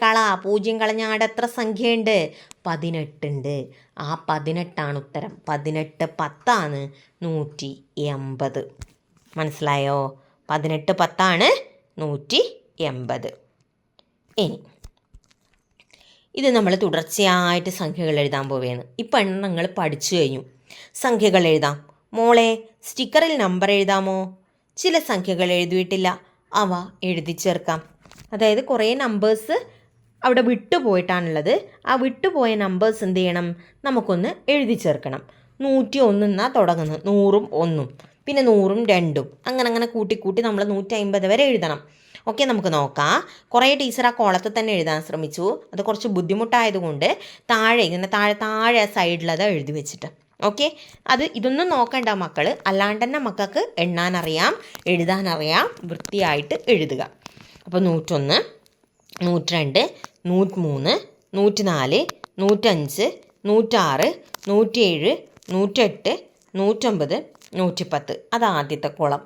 0 കളഞ്ഞ അവിടെ എത്ര സംഖ്യയുണ്ട്? 18 ഉണ്ട്. ആ 18 ഉത്തരം. 18 10 180. മനസ്സിലായോ? 18 10 180. ഇനി ഇത് നമ്മൾ തുടർച്ചയായിട്ട് സംഖ്യകൾ എഴുതാൻ പോവുകയാണ്. ഇപ്പം എണ്ണങ്ങൾ പഠിച്ചു കഴിഞ്ഞു. സംഖ്യകൾ എഴുതാം. മോളെ, സ്റ്റിക്കറിൽ നമ്പർ എഴുതാമോ? ചില സംഖ്യകൾ എഴുതിയിട്ടില്ല, അവ എഴുതി ചേർക്കാം. അതായത് കുറേ നമ്പേഴ്സ് അവിടെ വിട്ടുപോയിട്ടാണുള്ളത്. ആ വിട്ടുപോയ നമ്പേഴ്സ് എന്ത് ചെയ്യണം? നമുക്കൊന്ന് എഴുതി ചേർക്കണം. 101 എന്നാണ് തുടങ്ങുന്നത്. 100ഉം 1ഉം, പിന്നെ 100ഉം 2ഉം, അങ്ങനെ കൂട്ടി നമ്മൾ 150 വരെ എഴുതണം. ഓക്കെ, നമുക്ക് നോക്കാം. കുറേ ടീച്ചർ ആ കോളത്തിൽ തന്നെ എഴുതാൻ ശ്രമിച്ചു. അത് കുറച്ച് ബുദ്ധിമുട്ടായതുകൊണ്ട് താഴെ ഇങ്ങനെ താഴെ സൈഡിലത് എഴുതി വെച്ചിട്ട്. ഓക്കെ, ഇതൊന്നും നോക്കണ്ട മക്കൾ, അല്ലാണ്ട് തന്നെ മക്കൾക്ക് എണ്ണാനറിയാം, എഴുതാനറിയാം, വൃത്തിയായിട്ട് എഴുതുക. അപ്പോൾ 101, 102, 103, 104, 105, 106, 107, 108, 109, 110. അത് ആദ്യത്തെ കോളം.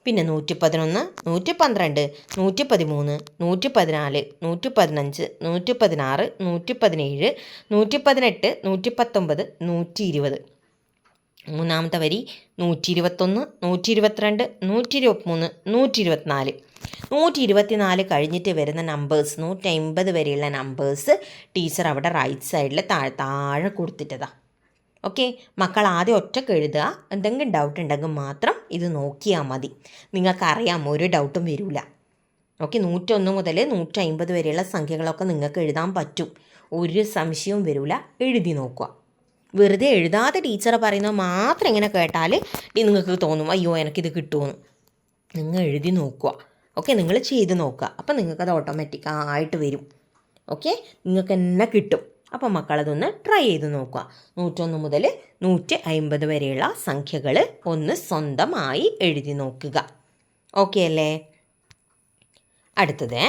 പിന്നെ 111, 112, 113, 114, 115, 116, 117, 118, 119, 120. മൂന്നാമത്തെ വരി 121, 122, 123, 124. 124 കഴിഞ്ഞിട്ട് വരുന്ന നമ്പേഴ്സ്, 150 വരെയുള്ള നമ്പേഴ്സ് ടീച്ചർ അവിടെ റൈറ്റ് സൈഡിൽ താഴെ കൊടുത്തിട്ടതാണ്. ഓക്കെ, മക്കൾ ആദ്യം ഒറ്റക്ക് എഴുതുക. എന്തെങ്കിലും ഡൗട്ട് ഉണ്ടെങ്കിൽ മാത്രം ഇത് നോക്കിയാൽ മതി. നിങ്ങൾക്കറിയാം, ഒരു ഡൗട്ടും വരില്ല. ഓക്കെ, 101 മുതൽ 150 വരെയുള്ള സംഖ്യകളൊക്കെ നിങ്ങൾക്ക് എഴുതാൻ പറ്റും, ഒരു സംശയവും വരില്ല. എഴുതി നോക്കുക. വെറുതെ എഴുതാതെ ടീച്ചർ പറയുന്നത് മാത്രം ഇങ്ങനെ കേട്ടാൽ നിങ്ങൾക്ക് തോന്നും അയ്യോ എനിക്കിത് കിട്ടുമെന്ന്. നിങ്ങൾ എഴുതി നോക്കുക. ഓക്കെ, നിങ്ങൾ ചെയ്ത് നോക്കുക. അപ്പം നിങ്ങൾക്കത് ഓട്ടോമാറ്റിക്കായിട്ട് വരും. ഓക്കെ, നിങ്ങൾക്ക് തന്നെ കിട്ടും. അപ്പം മക്കളതൊന്ന് ട്രൈ ചെയ്ത് നോക്കുക. 101 മുതൽ 150 വരെയുള്ള സംഖ്യകൾ ഒന്ന് സ്വന്തമായി എഴുതി നോക്കുക. ഓക്കെ അല്ലേ? അടുത്തത്,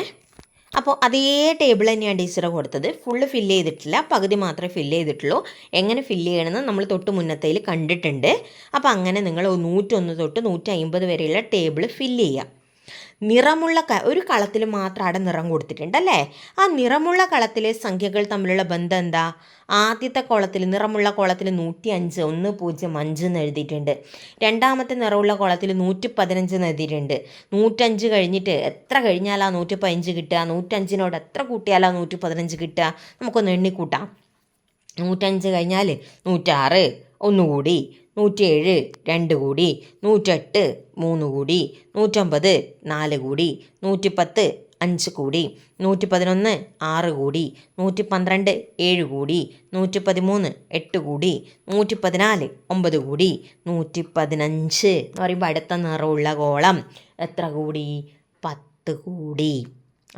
അപ്പോൾ അതേ ടേബിൾ തന്നെയാണ് ടീച്ചർ കൊടുത്തത്. ഫുള്ള് ഫില്ല് ചെയ്തിട്ടില്ല, പകുതി മാത്രമേ ഫില്ല് ചെയ്തിട്ടുള്ളൂ. എങ്ങനെ ഫില്ല് ചെയ്യണമെന്ന് നമ്മൾ തൊട്ട് മുന്നത്തേൽ കണ്ടിട്ടുണ്ട്. അപ്പോൾ അങ്ങനെ നിങ്ങൾ 101 തൊട്ട് 150 വരെയുള്ള ടേബിൾ ഫില്ല് ചെയ്യുക. നിറമുള്ള ഒരു കളത്തിൽ മാത്രം അവിടെ നിറം കൊടുത്തിട്ടുണ്ടല്ലേ. ആ നിറമുള്ള കളത്തിലെ സംഖ്യകൾ തമ്മിലുള്ള ബന്ധം എന്താ? ആദ്യത്തെ കോളത്തിൽ, നിറമുള്ള കോളത്തിൽ 105, 105 എന്ന് എഴുതിയിട്ടുണ്ട്. രണ്ടാമത്തെ നിറമുള്ള കോളത്തിൽ 115 എന്ന് എഴുതിയിട്ടുണ്ട്. 105 കഴിഞ്ഞിട്ട് എത്ര കഴിഞ്ഞാലാ 115 കിട്ടുക? 105നോട് എത്ര കൂട്ടിയാലാ 115 കിട്ടുക? നമുക്കൊന്ന് എണ്ണിക്കൂട്ടാം. 105 കഴിഞ്ഞാൽ 106, 1 കൂടി, 107, 2 കൂടി, 108, 3 കൂടി, 109, 4 കൂടി, 110, 5 കൂടി, 111, 6 കൂടി, 112, 7 കൂടി, 113, 8 കൂടി, 114, 9 കൂടി, 115 എന്ന് പറയുമ്പോൾ അടുത്ത നിറമുള്ള കോളം എത്ര കൂടി? 10 കൂടി.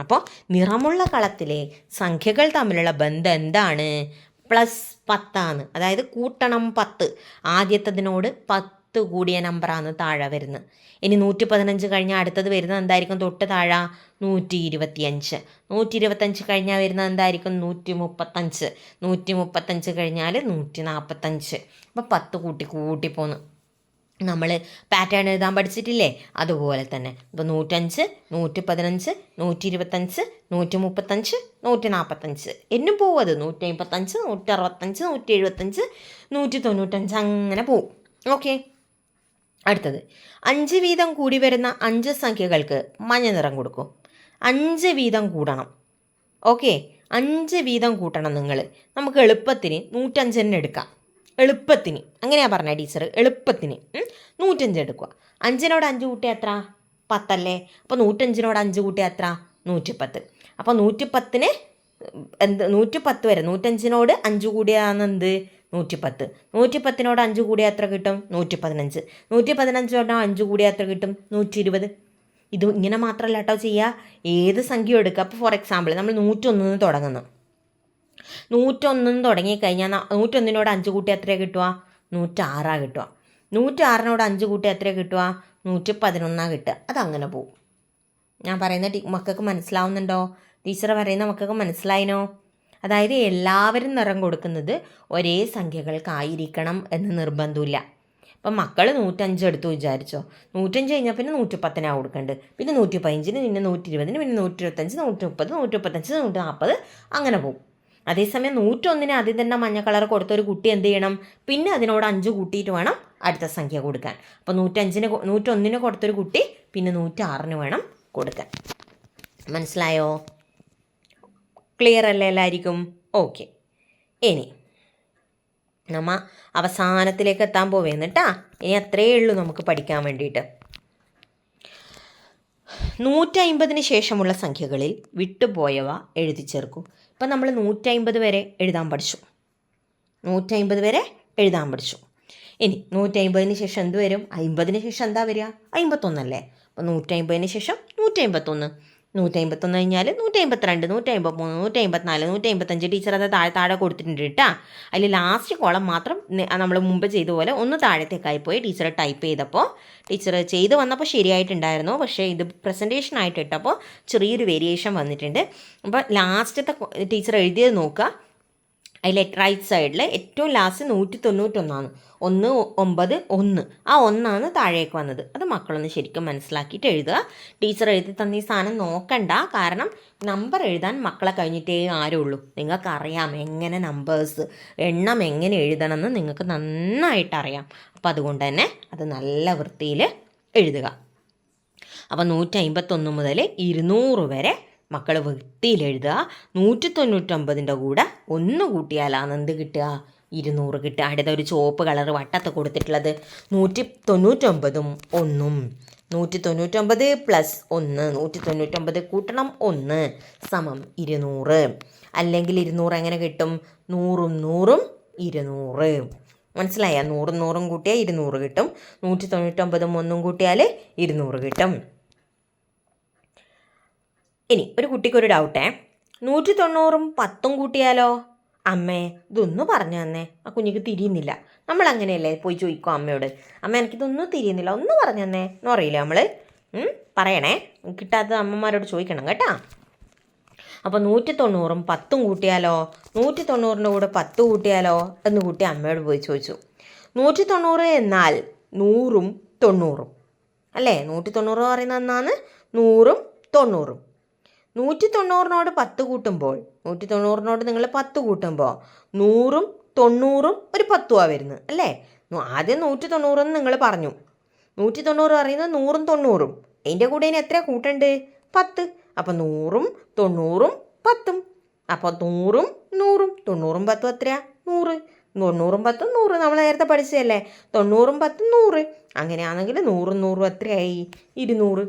അപ്പോൾ നിറമുള്ള കളത്തിലെ സംഖ്യകൾ തമ്മിലുള്ള ബന്ധം എന്താണ്? +10. അതായത് കൂട്ടണം 10. ആദ്യത്തതിനോട് 10 കൂടിയ നമ്പറാണ് താഴെ വരുന്നത്. ഇനി 115 കഴിഞ്ഞാൽ അടുത്തത് വരുന്നത് എന്തായിരിക്കും? തൊട്ട് താഴെ 125. 125 കഴിഞ്ഞാൽ വരുന്നത് എന്തായിരിക്കും? 135. 135 കഴിഞ്ഞാൽ 145. അപ്പോൾ 10 കൂട്ടി പോന്നു. നമ്മൾ പാറ്റേൺ എഴുതാൻ പഠിച്ചിട്ടില്ലേ? അതുപോലെ തന്നെ. ഇപ്പോൾ 105, 115, 125, 135, 145 എന്നും പോവും. അത് 155, 165, 175, 195 അങ്ങനെ പോവും. ഓക്കെ, അടുത്തത് 5 വീതം കൂടി വരുന്ന 5 സംഖ്യകൾക്ക് മഞ്ഞ നിറം കൊടുക്കും. 5 വീതം കൂടണം. ഓക്കെ, 5 വീതം കൂട്ടണം നിങ്ങൾ. നമുക്ക് എളുപ്പത്തിന് 105 തന്നെ എടുക്കാം. എളുപ്പത്തിന് അങ്ങനെയാണ് പറഞ്ഞത് ടീച്ചർ. എളുപ്പത്തിന് 105 എടുക്കുക. 5നോട് 5 കൂട്ടിയാൽ എത്ര? 10 അല്ലേ. അപ്പോൾ 105നോട് 5 കൂട്ടിയാൽ എത്ര? 110. അപ്പോൾ 110 110 വരെ 105നോട് 5 കൂടിയാണെന്ന് എന്ത്? 110. 110നോട് 5 കൂടിയാൽ എത്ര കിട്ടും? 115. 115നോട് 5 കൂടിയാൽ എത്ര കിട്ടും? 120. ഇത് ഇങ്ങനെ മാത്രമല്ല കേട്ടോ ചെയ്യുക, ഏത് സംഖ്യ എടുക്കുക. അപ്പോൾ ഫോർ എക്സാമ്പിൾ നമ്മൾ 101 തുടങ്ങുന്നു. 101 തുടങ്ങിക്കഴിഞ്ഞാൽ 101നോട് 5 കൂട്ടി എത്രയാണ് കിട്ടുക? 106 കിട്ടുക. 106നോട് 5 കൂട്ടി എത്രയാണ് കിട്ടുക? 111 കിട്ടുക. അതങ്ങനെ പോവും. ഞാൻ പറയുന്ന മക്കൾക്ക് മനസ്സിലാവുന്നുണ്ടോ? ടീച്ചർ പറയുന്ന മക്കൾക്ക് മനസ്സിലായിനോ? അതായത് എല്ലാവരും നിറം കൊടുക്കുന്നത് ഒരേ സംഖ്യകൾക്കായിരിക്കണം എന്ന് നിർബന്ധമില്ല. അപ്പം മക്കൾ 105 എടുത്തു വിചാരിച്ചോ, 105 കഴിഞ്ഞാൽ പിന്നെ 110 കൊടുക്കേണ്ടത്, പിന്നെ 115, പിന്നെ 120, പിന്നെ 125, 130, 135, 140 അങ്ങനെ പോകും. അതേസമയം 101 ആദ്യം തന്നെ മഞ്ഞ കളർ കൊടുത്തൊരു കുട്ടി എന്ത് ചെയ്യണം? പിന്നെ അതിനോട് 5 കൂട്ടിയിട്ട് വേണം അടുത്ത സംഖ്യ കൊടുക്കാൻ. അപ്പോൾ 101 കൊടുത്തൊരു കുട്ടി പിന്നെ 106 വേണം കൊടുക്കാൻ. മനസ്സിലായോ? ക്ലിയർ അല്ലേ എല്ലാവർക്കും? ഓക്കെ, ഇനി നമ്മൾ അവസാനത്തിലേക്ക് എത്താൻ പോവേന്ന് കേട്ടാ. ഇനി അത്രയേ ഉള്ളൂ നമുക്ക് പഠിക്കാൻ വേണ്ടിയിട്ട്. 150 ശേഷമുള്ള സംഖ്യകളിൽ വിട്ടുപോയവ എഴുതി ചേർക്കും. ഇപ്പം നമ്മൾ 150 വരെ എഴുതാൻ പഠിച്ചു. 150 വരെ എഴുതാൻ പഠിച്ചു. ഇനി 150 ശേഷം എന്ത് വരും? 50 ശേഷം എന്താ വരിക? 51 അല്ലേ. അപ്പോൾ 150 ശേഷം 151, 151 കഴിഞ്ഞാൽ 152, 153, 154, 155. ടീച്ചർ അത് താഴെ കൊടുത്തിട്ടുണ്ട് കേട്ടോ. അതിൽ ലാസ്റ്റ് കോളം മാത്രം നമ്മൾ മുമ്പ് ചെയ്ത പോലെ ഒന്ന് താഴത്തേക്കായി പോയി. ടീച്ചർ ടൈപ്പ് ചെയ്തപ്പോൾ ടീച്ചർ ചെയ്ത് വന്നപ്പോൾ ശരിയായിട്ടുണ്ടായിരുന്നു, പക്ഷേ ഇത് പ്രസൻറ്റേഷനായിട്ട് ഇട്ടപ്പോൾ ചെറിയൊരു വേരിയേഷൻ വന്നിട്ടുണ്ട്. അപ്പോൾ ലാസ്റ്റത്തെ ടീച്ചർ എഴുതിയത് നോക്കുക. അതിൽ റൈറ്റ് സൈഡിൽ ഏറ്റവും ലാസ്റ്റ് 191, 1, 9, 1. ആ 1 താഴേക്ക് വന്നത്. അത് മക്കളൊന്ന് ശരിക്കും മനസ്സിലാക്കിയിട്ട് എഴുതുക. ടീച്ചർ എഴുതി തന്ന ഈ സാധനം നോക്കണ്ട, കാരണം നമ്പർ എഴുതാൻ മക്കളെ കഴിഞ്ഞിട്ടേ ആരുള്ളൂ. നിങ്ങൾക്കറിയാം എങ്ങനെ നമ്പേഴ്സ് എണ്ണം എങ്ങനെ എഴുതണമെന്ന് നിങ്ങൾക്ക് നന്നായിട്ട് അറിയാം. അപ്പം അതുകൊണ്ട് തന്നെ അത് നല്ല വൃത്തിയിൽ എഴുതുക. അപ്പം 151 മുതൽ 200 വരെ മക്കൾ വൃത്തിയിൽ എഴുതുക. 199 കൂടെ 1 കൂട്ടിയാലാണ് എന്ത് കിട്ടുക? 200 കിട്ടുക. അടുത്ത ഒരു ചുവപ്പ് കളർ വട്ടത്ത് കൊടുത്തിട്ടുള്ളത് 199 1. 199 പ്ലസ് 1, 199 കൂട്ടണം 1 സമം 200. അല്ലെങ്കിൽ 200 എങ്ങനെ കിട്ടും? 100 100 200. മനസ്സിലായ? 100 100 കൂട്ടിയാൽ 200 കിട്ടും. 199 1 കൂട്ടിയാൽ 200 കിട്ടും. ഇനി ഒരു കുട്ടിക്കൊരു ഡൗട്ടേ, 190 10 കൂട്ടിയാലോ? അമ്മേ ഇതൊന്നും പറഞ്ഞു തന്നെ, ആ കുഞ്ഞിക്ക് തിരിയുന്നില്ല. നമ്മൾ അങ്ങനെയല്ലേ പോയി ചോദിക്കും അമ്മയോട്, അമ്മ എനിക്കിതൊന്നും തിരിയുന്നില്ല, ഒന്ന് പറഞ്ഞു തന്നെ എന്ന് പറയില്ലേ നമ്മൾ? പറയണേ, കിട്ടാത്തത് അമ്മമാരോട് ചോദിക്കണം കേട്ടോ. അപ്പോൾ 190 10 കൂട്ടിയാലോ? 190 കൂടെ 10 കൂട്ടിയാലോ എന്ന് കുട്ടി അമ്മയോട് പോയി ചോദിച്ചു. 190 എന്നാൽ 100ഉം 90ഉം അല്ലേ? 190 പറയുന്നത് എന്നാണ് 100ഉം 90ഉം. 190 10 കൂട്ടുമ്പോൾ, 190 നിങ്ങൾ 10 കൂട്ടുമ്പോൾ 100ഉം 90ഉം ഒരു 10 വരുന്നത് അല്ലേ? ആദ്യം 190 എന്ന് നിങ്ങൾ പറഞ്ഞു. 190 പറയുന്നത് 100ഉം 90ഉം. അതിൻ്റെ കൂടെ ഇനി എത്ര കൂട്ടുണ്ട്? 10. അപ്പോൾ 100ഉം 90ഉം 10ഉം. അപ്പോൾ 100ഉം 100ഉം 90ഉം 10ഉം എത്രയാ? 100. 90ഉം 10ഉം 100. നമ്മൾ നേരത്തെ പഠിച്ചതല്ലേ? 90ഉം 10ഉം 100. അങ്ങനെയാണെങ്കിൽ 100ഉം 100ഉം എത്രയായി? 200.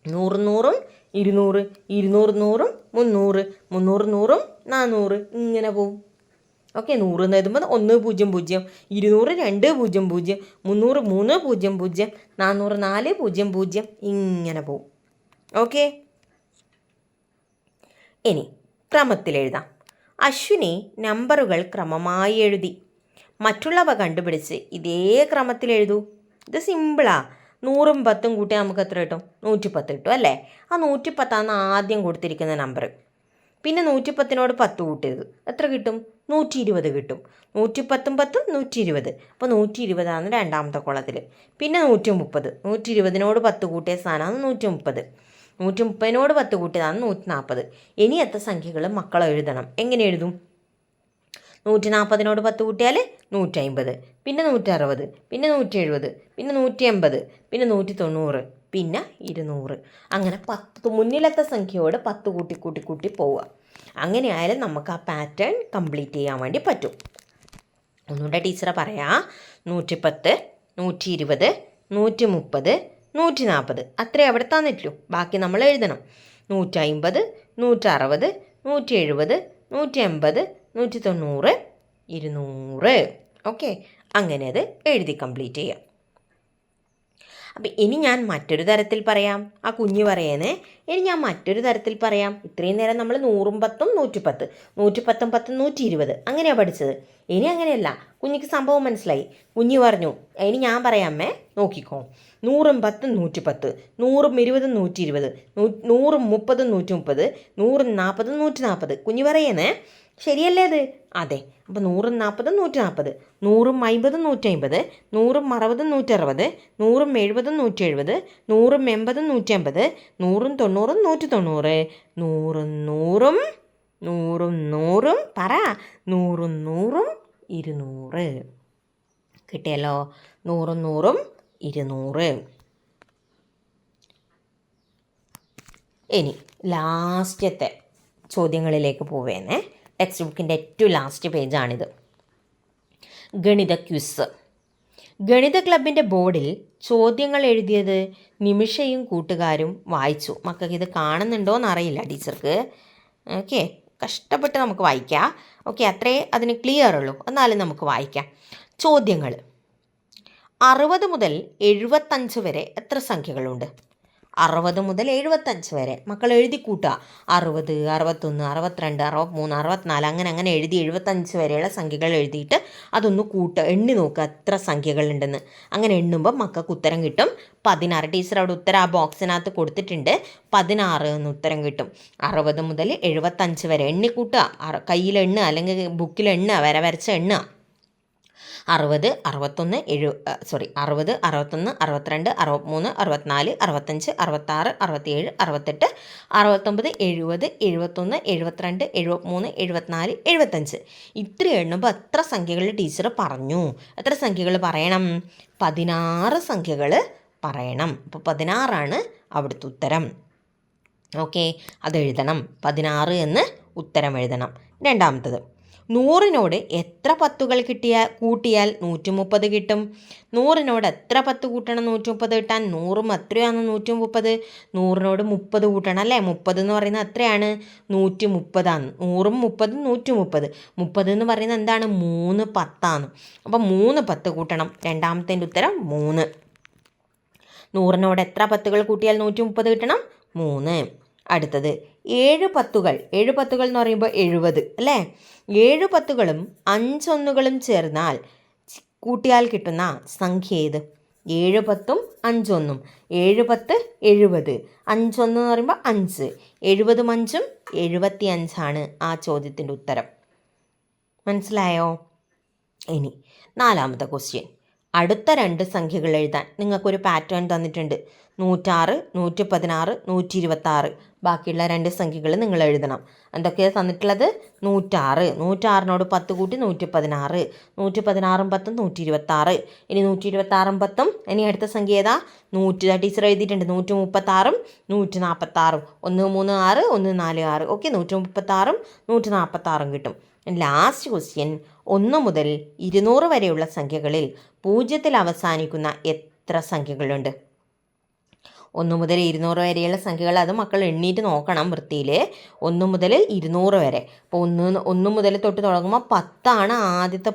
100 100ഉം 200, 200 100ഉം 300, 300 100ഉം 400. ഇങ്ങനെ പോവും. ഓക്കെ, 100 എന്ന് എഴുതുമ്പോൾ 1 0 0, 200 2 0 0, 300 3 0 0, 400 4 0 0. ഇങ്ങനെ പോവും. ഓക്കെ, ഇനി ക്രമത്തിലെഴുതാം. അശ്വിനി നമ്പറുകൾ ക്രമമായി എഴുതി. മറ്റുള്ളവ കണ്ടുപിടിച്ച് ഇതേ ക്രമത്തിലെഴുതൂ. ഇത് സിമ്പിളാ. 100ഉം 10ഉം കൂട്ടിയാൽ നമുക്ക് എത്ര കിട്ടും? 110 കിട്ടും അല്ലേ? ആ 110 ആദ്യം കൊടുത്തിരിക്കുന്ന നമ്പർ. പിന്നെ 110നോട് 10 കൂട്ടിയത് എത്ര കിട്ടും? 120 കിട്ടും. 110ഉം 10ഉം 120. അപ്പോൾ 120 രണ്ടാമത്തെ കോളത്തിൽ. പിന്നെ 130, 120നോട് 10 കൂട്ടിയ സ്ഥാനമാണ് 130. 130നോട് 10 കൂട്ടിയതാണ് 140. ഇനി എത്ര സംഖ്യകൾ മക്കൾ എഴുതണം? എങ്ങനെ എഴുതും? 140നോട് 10 കൂട്ടിയാൽ 150, പിന്നെ 160, പിന്നെ 170, പിന്നെ 180, പിന്നെ 190, പിന്നെ 200. അങ്ങനെ 10 മുന്നിലത്തെ സംഖ്യയോട് 10 കൂട്ടി പോവുക. അങ്ങനെയായാലും നമുക്ക് ആ പാറ്റേൺ കംപ്ലീറ്റ് ചെയ്യാൻ വേണ്ടി പറ്റും. ഒന്നുകൂടെ ടീച്ചറെ പറയാം. 110, 120, 130, 140 അത്രേ അവിടെ തന്നിട്ടുള്ളൂ. ബാക്കി നമ്മൾ എഴുതണം. 150, 160, 170, 180, 190, 200. ഓക്കെ, അങ്ങനെ അത് എഴുതി കംപ്ലീറ്റ് ചെയ്യാം. അപ്പം ഇനി ഞാൻ മറ്റൊരു തരത്തിൽ പറയാം. ആ കുഞ്ഞ് പറയുന്നേ, ഇനി ഞാൻ മറ്റൊരു തരത്തിൽ പറയാം. ഇത്രയും നേരം നമ്മൾ 100ഉം 10ഉം 110, 110ഉം 10ഉം 120 അങ്ങനെയാണ് പഠിച്ചത്. ഇനി അങ്ങനെയല്ല, കുഞ്ഞിക്ക് സംഭവം മനസ്സിലായി. കുഞ്ഞ് പറഞ്ഞു, ഇനി ഞാൻ പറയാം അമ്മേ, നോക്കിക്കോ. 100ഉം 10ഉം 110, 100ഉം 20ഉം 120, 100ഉം 30ഉം 130, 100ഉം 40ഉം 140. കുഞ്ഞ് പറയുന്നേ, ശരിയല്ലേ അത്? അതെ. അപ്പോൾ 100ഉം 40ഉം 140, 100ഉം 50ഉം 150, 100ഉം 60ഉം 160, 100ഉം 70ഉം 170, 100ഉം 80ഉം 180, 100ഉം 90ഉം 190, 100ഉം 100ഉം 100ഉം 100ഉം പറ, 100ഉം 100ഉം 200. കിട്ടിയല്ലോ? 100ഉം 100ഉം 200. ഇനി ലാസ്റ്റത്തെ ചോദ്യങ്ങളിലേക്ക് പോവേന്നേ. ടെക്സ്റ്റ് ബുക്കിൻ്റെ ഏറ്റവും ലാസ്റ്റ് പേജാണിത്. ഗണിത ക്വിസ്. ഗണിത ക്ലബിൻ്റെ ബോർഡിൽ ചോദ്യങ്ങൾ എഴുതിയത് നിമിഷയും കൂട്ടുകാരും വായിച്ചു. മക്കൾക്ക് ഇത് കാണുന്നുണ്ടോയെന്ന് അറിയില്ല ടീച്ചർക്ക്. ഓക്കെ, കഷ്ടപ്പെട്ട് നമുക്ക് വായിക്കാം. ഓക്കെ, അത്രേ അതിന് ക്ലിയർ ഉള്ളൂ. എന്നാലും നമുക്ക് വായിക്കാം. ചോദ്യങ്ങൾ: 60 മുതൽ 75 വരെ എത്ര സംഖ്യകളുണ്ട്? 60 മുതൽ 75 വരെ മക്കൾ എഴുതി കൂട്ടുക. 60, 61, 62, 63, 64 അങ്ങനെ എഴുതി 75 വരെയുള്ള സംഖ്യകൾ എഴുതിയിട്ട് അതൊന്ന് എണ്ണി നോക്കുക എത്ര സംഖ്യകളുണ്ടെന്ന്. അങ്ങനെ എണ്ണുമ്പോൾ മക്കൾക്ക് ഉത്തരം കിട്ടും 16. ടീച്ചർ അവിടെ ഉത്തരം ആ ബോക്സിനകത്ത് കൊടുത്തിട്ടുണ്ട്. 16 എന്ന് ഉത്തരം കിട്ടും. 60 മുതൽ 75 വരെ എണ്ണി കൂട്ടുക. കയ്യിൽ എണ്ണുക അല്ലെങ്കിൽ ബുക്കിൽ എണ്ണുക, വരച്ച് എണ്ണുക. 60, 61, 62, 63, 64, 65, 66, 67, 68, 69, 70, 71, 72, 73, 74, 75. ഇത്ര എണ്ണുമ്പോൾ എത്ര സംഖ്യകൾ ടീച്ചർ പറഞ്ഞു? എത്ര സംഖ്യകൾ പറയണം? 16 സംഖ്യകൾ പറയണം. അപ്പോൾ 16 അവിടുത്തെ ഉത്തരം. ഓക്കെ, അതെഴുതണം. 16 എന്ന് ഉത്തരം എഴുതണം. രണ്ടാമത്തത്, 100നോട് എത്ര 10കൾ കൂട്ടിയാൽ 130 കിട്ടും? 100നോട് എത്ര 10 കൂട്ടണം 130 കിട്ടാൻ? 100 എത്രയാണ് 130? 100നോട് 30 കൂട്ടണം അല്ലേ? 30 എന്ന് പറയുന്നത് എത്രയാണ്? 130 ആണ്. 100ഉം 30ഉം 130. 30 എന്ന് പറയുന്നത് എന്താണ്? 3 10 അപ്പം 3 10 കൂട്ടണം. രണ്ടാമത്തെ ഉത്തരം 3. 100നോട് എത്ര 10കൾ കൂട്ടിയാൽ 130 കിട്ടണം? 3. അടുത്തത് 7 10കൾ. 7 10കൾ എന്ന് പറയുമ്പോൾ 70 അല്ലേ? 7 10കളും 5 ഒന്നുകളും ചേർന്നാൽ കൂട്ടിയാൽ കിട്ടുന്ന സംഖ്യ ഏത്? 7 10ഉം 5 ഒന്നും. 7 10 70. 5 ഒന്ന് എന്ന് പറയുമ്പോൾ 5. 70ഉം 5ഉം 75 ആ ചോദ്യത്തിൻ്റെ ഉത്തരം. മനസ്സിലായോ? ഇനി നാലാമത്തെ ക്വസ്റ്റ്യൻ. അടുത്ത 2 സംഖ്യകൾ എഴുതാൻ നിങ്ങൾക്കൊരു പാറ്റേൺ തന്നിട്ടുണ്ട്. 106, 116, 126. ബാക്കിയുള്ള 2 സംഖ്യകൾ നിങ്ങൾ എഴുതണം. എന്തൊക്കെയാണ് തന്നിട്ടുള്ളത്? 106. 106നോട് 10 കൂട്ടി 116. 116ഉം 10ഉം 126. ഇനി 126ഉം 10ഉം ഇനി അടുത്ത സംഖ്യ ഏതാ? ടീച്ചർ എഴുതിയിട്ടുണ്ട്. 136ഉം 146. 136, 146. ഓക്കെ, 136ഉം 146 കിട്ടും. ലാസ്റ്റ് ക്വസ്റ്റ്യൻ, 1 മുതൽ 200 വരെയുള്ള സംഖ്യകളിൽ 0ത്തിൽ അവസാനിക്കുന്ന എത്ര സംഖ്യകളുണ്ട്? 1 മുതൽ 200 വരെയുള്ള സംഖ്യകൾ അത് മക്കൾ എണ്ണീറ്റ് നോക്കണം വൃത്തിയിൽ. 1 മുതൽ 200 വരെ. അപ്പോൾ 1 മുതൽ തൊട്ട് തുടങ്ങുമ്പോൾ 10 ആദ്യത്തെ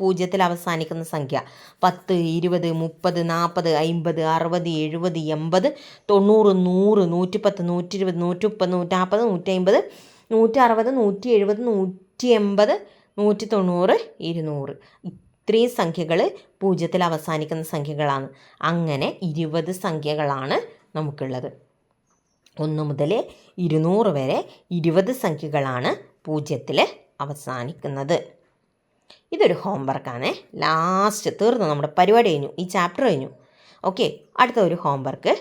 0ത്തിൽ അവസാനിക്കുന്ന സംഖ്യ. 10, 20, 30, 40, 50, 60, 70, 80, 90, 100, 110, 120, 130, 140, 150, 160, 170, 180, 190, 200. ഇത്രയും സംഖ്യകൾ 0ത്തിൽ അവസാനിക്കുന്ന സംഖ്യകളാണ്. അങ്ങനെ 20 സംഖ്യകളാണ് നമുക്കുള്ളത്. 1 മുതൽ 200 വരെ 20 സംഖ്യകളാണ് 0ത്തിൽ അവസാനിക്കുന്നത്. ഇതൊരു ഹോംവർക്കാണ്. ലാസ്റ്റ് തീർന്നു, നമ്മുടെ പരിപാടി കഴിഞ്ഞു, ഈ ചാപ്റ്റർ കഴിഞ്ഞു. ഓക്കെ, അടുത്ത ഒരു ഹോംവർക്ക്.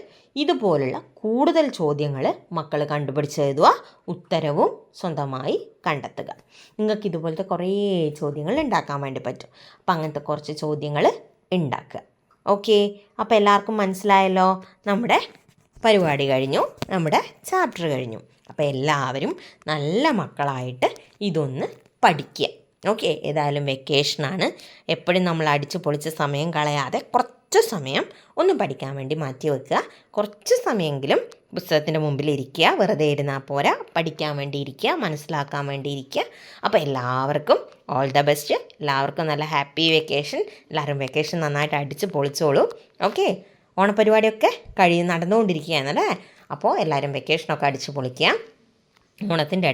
ഇതുപോലുള്ള കൂടുതൽ ചോദ്യങ്ങൾ മക്കൾ കണ്ടുപിടിച്ച് എഴുതുക, ഉത്തരവും സ്വന്തമായി കണ്ടെത്തുക. നിങ്ങൾക്ക് ഇതുപോലത്തെ കുറേ ചോദ്യങ്ങൾ ഉണ്ടാക്കാൻ വേണ്ടി പറ്റും. അപ്പം അങ്ങനത്തെ കുറച്ച് ചോദ്യങ്ങൾ ഉണ്ടാക്കുക. ഓക്കെ, അപ്പോൾ എല്ലാവർക്കും മനസ്സിലായല്ലോ. നമ്മുടെ പരിപാടി കഴിഞ്ഞു, നമ്മുടെ ചാപ്റ്റർ കഴിഞ്ഞു. അപ്പോൾ എല്ലാവരും നല്ല മക്കളായിട്ട് ഇതൊന്ന് പഠിക്കുക. ഓക്കെ, ഏതായാലും വെക്കേഷനാണ്. എപ്പോഴും നമ്മൾ അടിച്ച് പൊളിച്ച് സമയം കളയാതെ കുറച്ച് സമയം ഒന്ന് പഠിക്കാൻ വേണ്ടി മാറ്റി വെക്കുക. കുറച്ച് സമയമെങ്കിലും പുസ്തകത്തിൻ്റെ മുമ്പിൽ ഇരിക്കുക. വെറുതെ ഇരുന്നാൽ പോരാ, പഠിക്കാൻ വേണ്ടി ഇരിക്കുക, മനസ്സിലാക്കാൻ വേണ്ടി ഇരിക്കുക. അപ്പോൾ എല്ലാവർക്കും ഓൾ ദ ബെസ്റ്റ്. എല്ലാവർക്കും നല്ല ഹാപ്പി വെക്കേഷൻ. എല്ലാവരും വെക്കേഷൻ നന്നായിട്ട് അടിച്ച് പൊളിച്ചോളൂ. ഓക്കെ, ഓണപ്പരിപാടിയൊക്കെ നടന്നുകൊണ്ടിരിക്കുകയാണല്ലേ. അപ്പോൾ എല്ലാവരും വെക്കേഷനൊക്കെ അടിച്ച് പൊളിക്കുക. ഓണത്തിൻ്റെ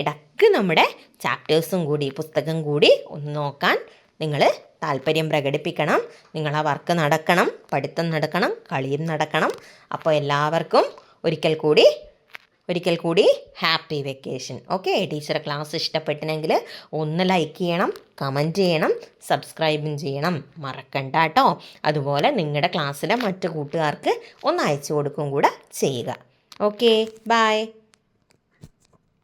ഇടയ്ക്ക് നമ്മുടെ ചാപ്റ്റേഴ്സും കൂടി പുസ്തകം കൂടി ഒന്ന് നോക്കാൻ നിങ്ങൾ താല്പര്യം പ്രകടിപ്പിക്കണം. നിങ്ങളാ വർക്ക് നടക്കണം, പഠിത്തം നടക്കണം, കളിയും നടക്കണം. അപ്പോൾ എല്ലാവർക്കും ഒരിക്കൽ കൂടി ഹാപ്പി വെക്കേഷൻ. ഓക്കെ, ടീച്ചറെ ക്ലാസ് ഇഷ്ടപ്പെട്ടെങ്കിൽ ഒന്ന് ലൈക്ക് ചെയ്യണം, കമൻറ്റ് ചെയ്യണം, സബ്സ്ക്രൈബും ചെയ്യണം, മറക്കണ്ട കേട്ടോ. അതുപോലെ നിങ്ങളുടെ ക്ലാസ്സിലെ മറ്റു കൂട്ടുകാർക്ക് ഒന്ന് അയച്ചു കൊടുക്കും കൂടെ ചെയ്യുക. Okay, by.